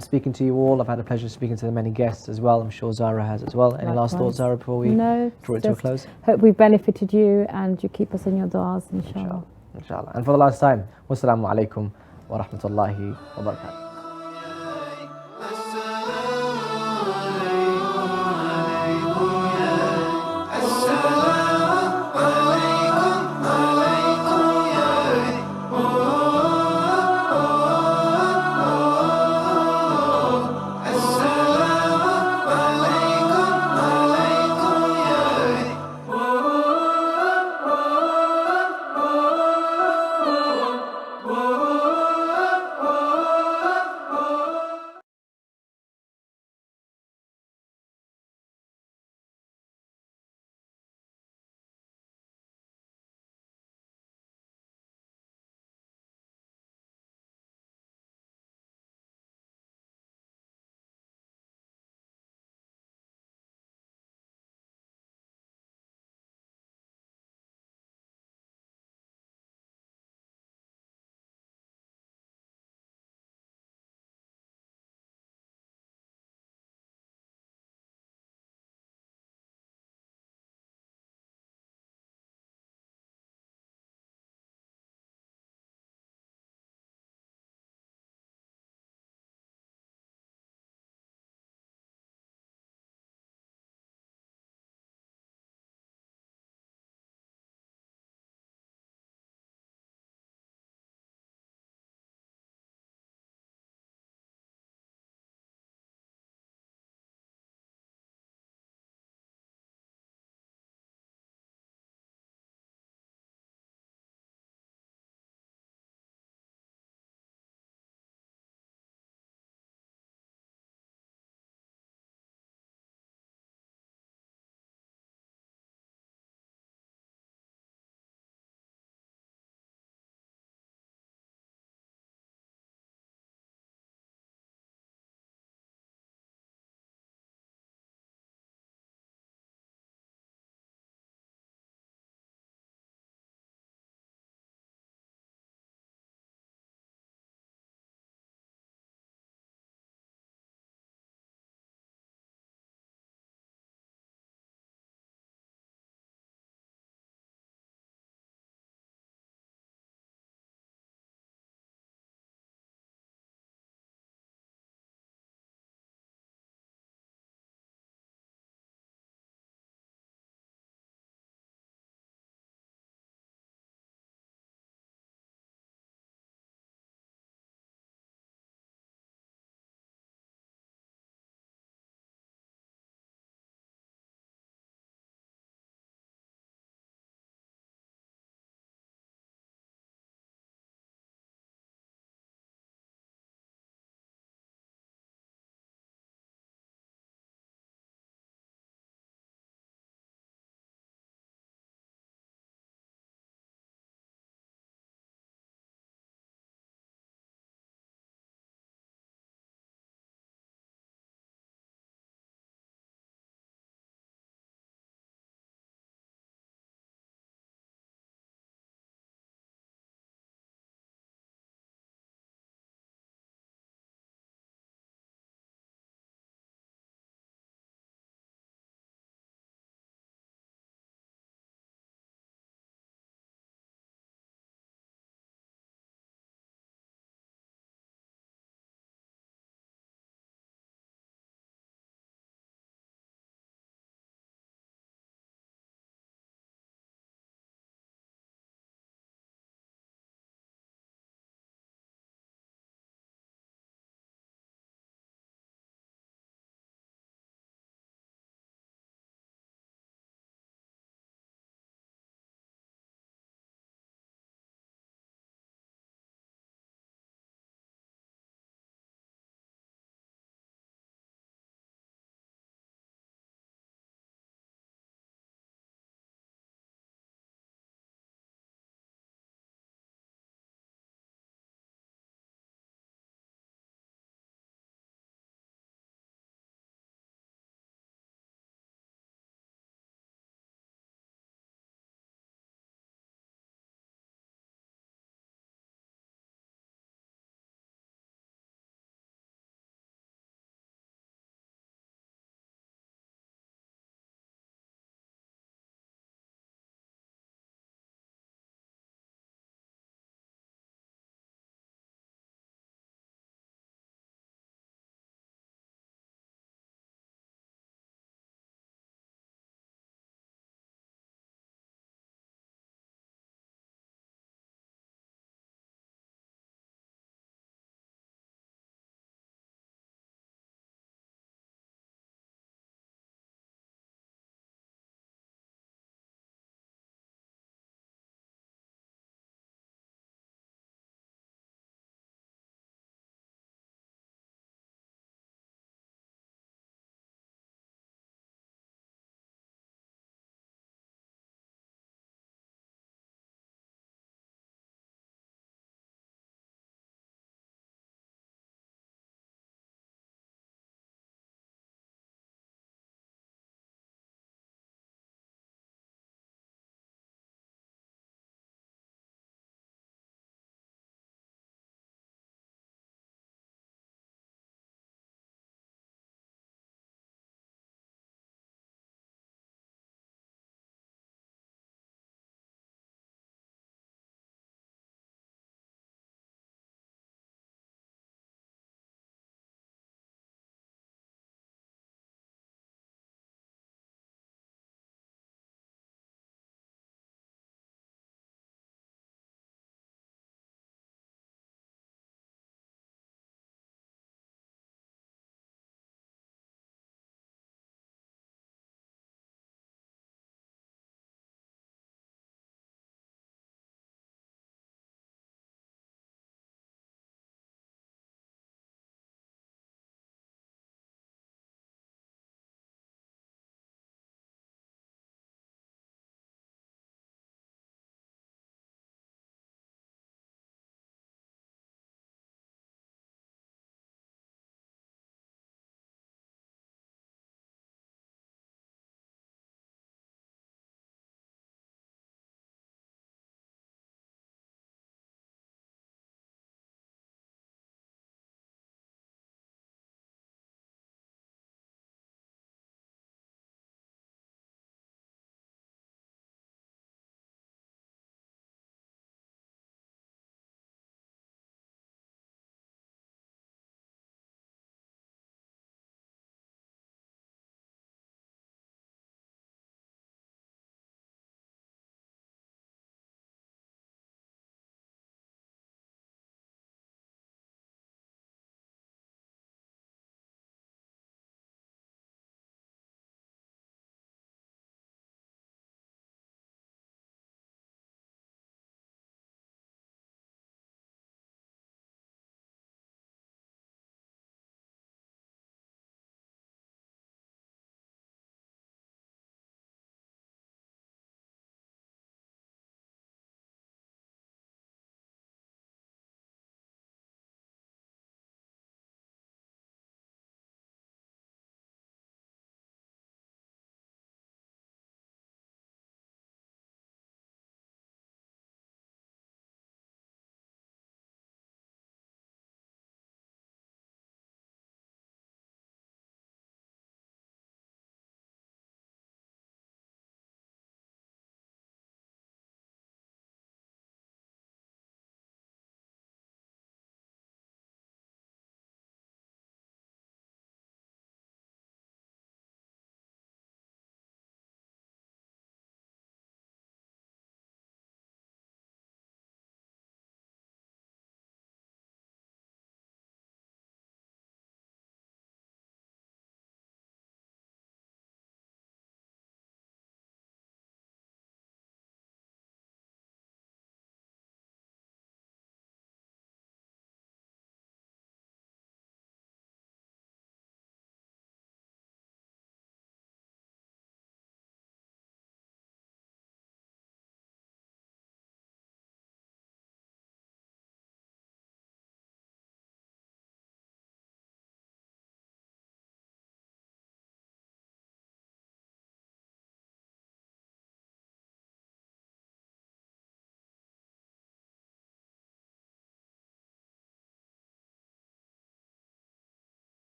speaking to you all. I've had a pleasure speaking to the many guests as well. I'm sure Zahra has as well. Any last thoughts, Zahra, before we draw it to a close? Hope we've benefited you and you keep us in your du'as, inshallah. Inshallah. And for the last time, wassalamu alaikum wa rahmatullahi wa barakatuh.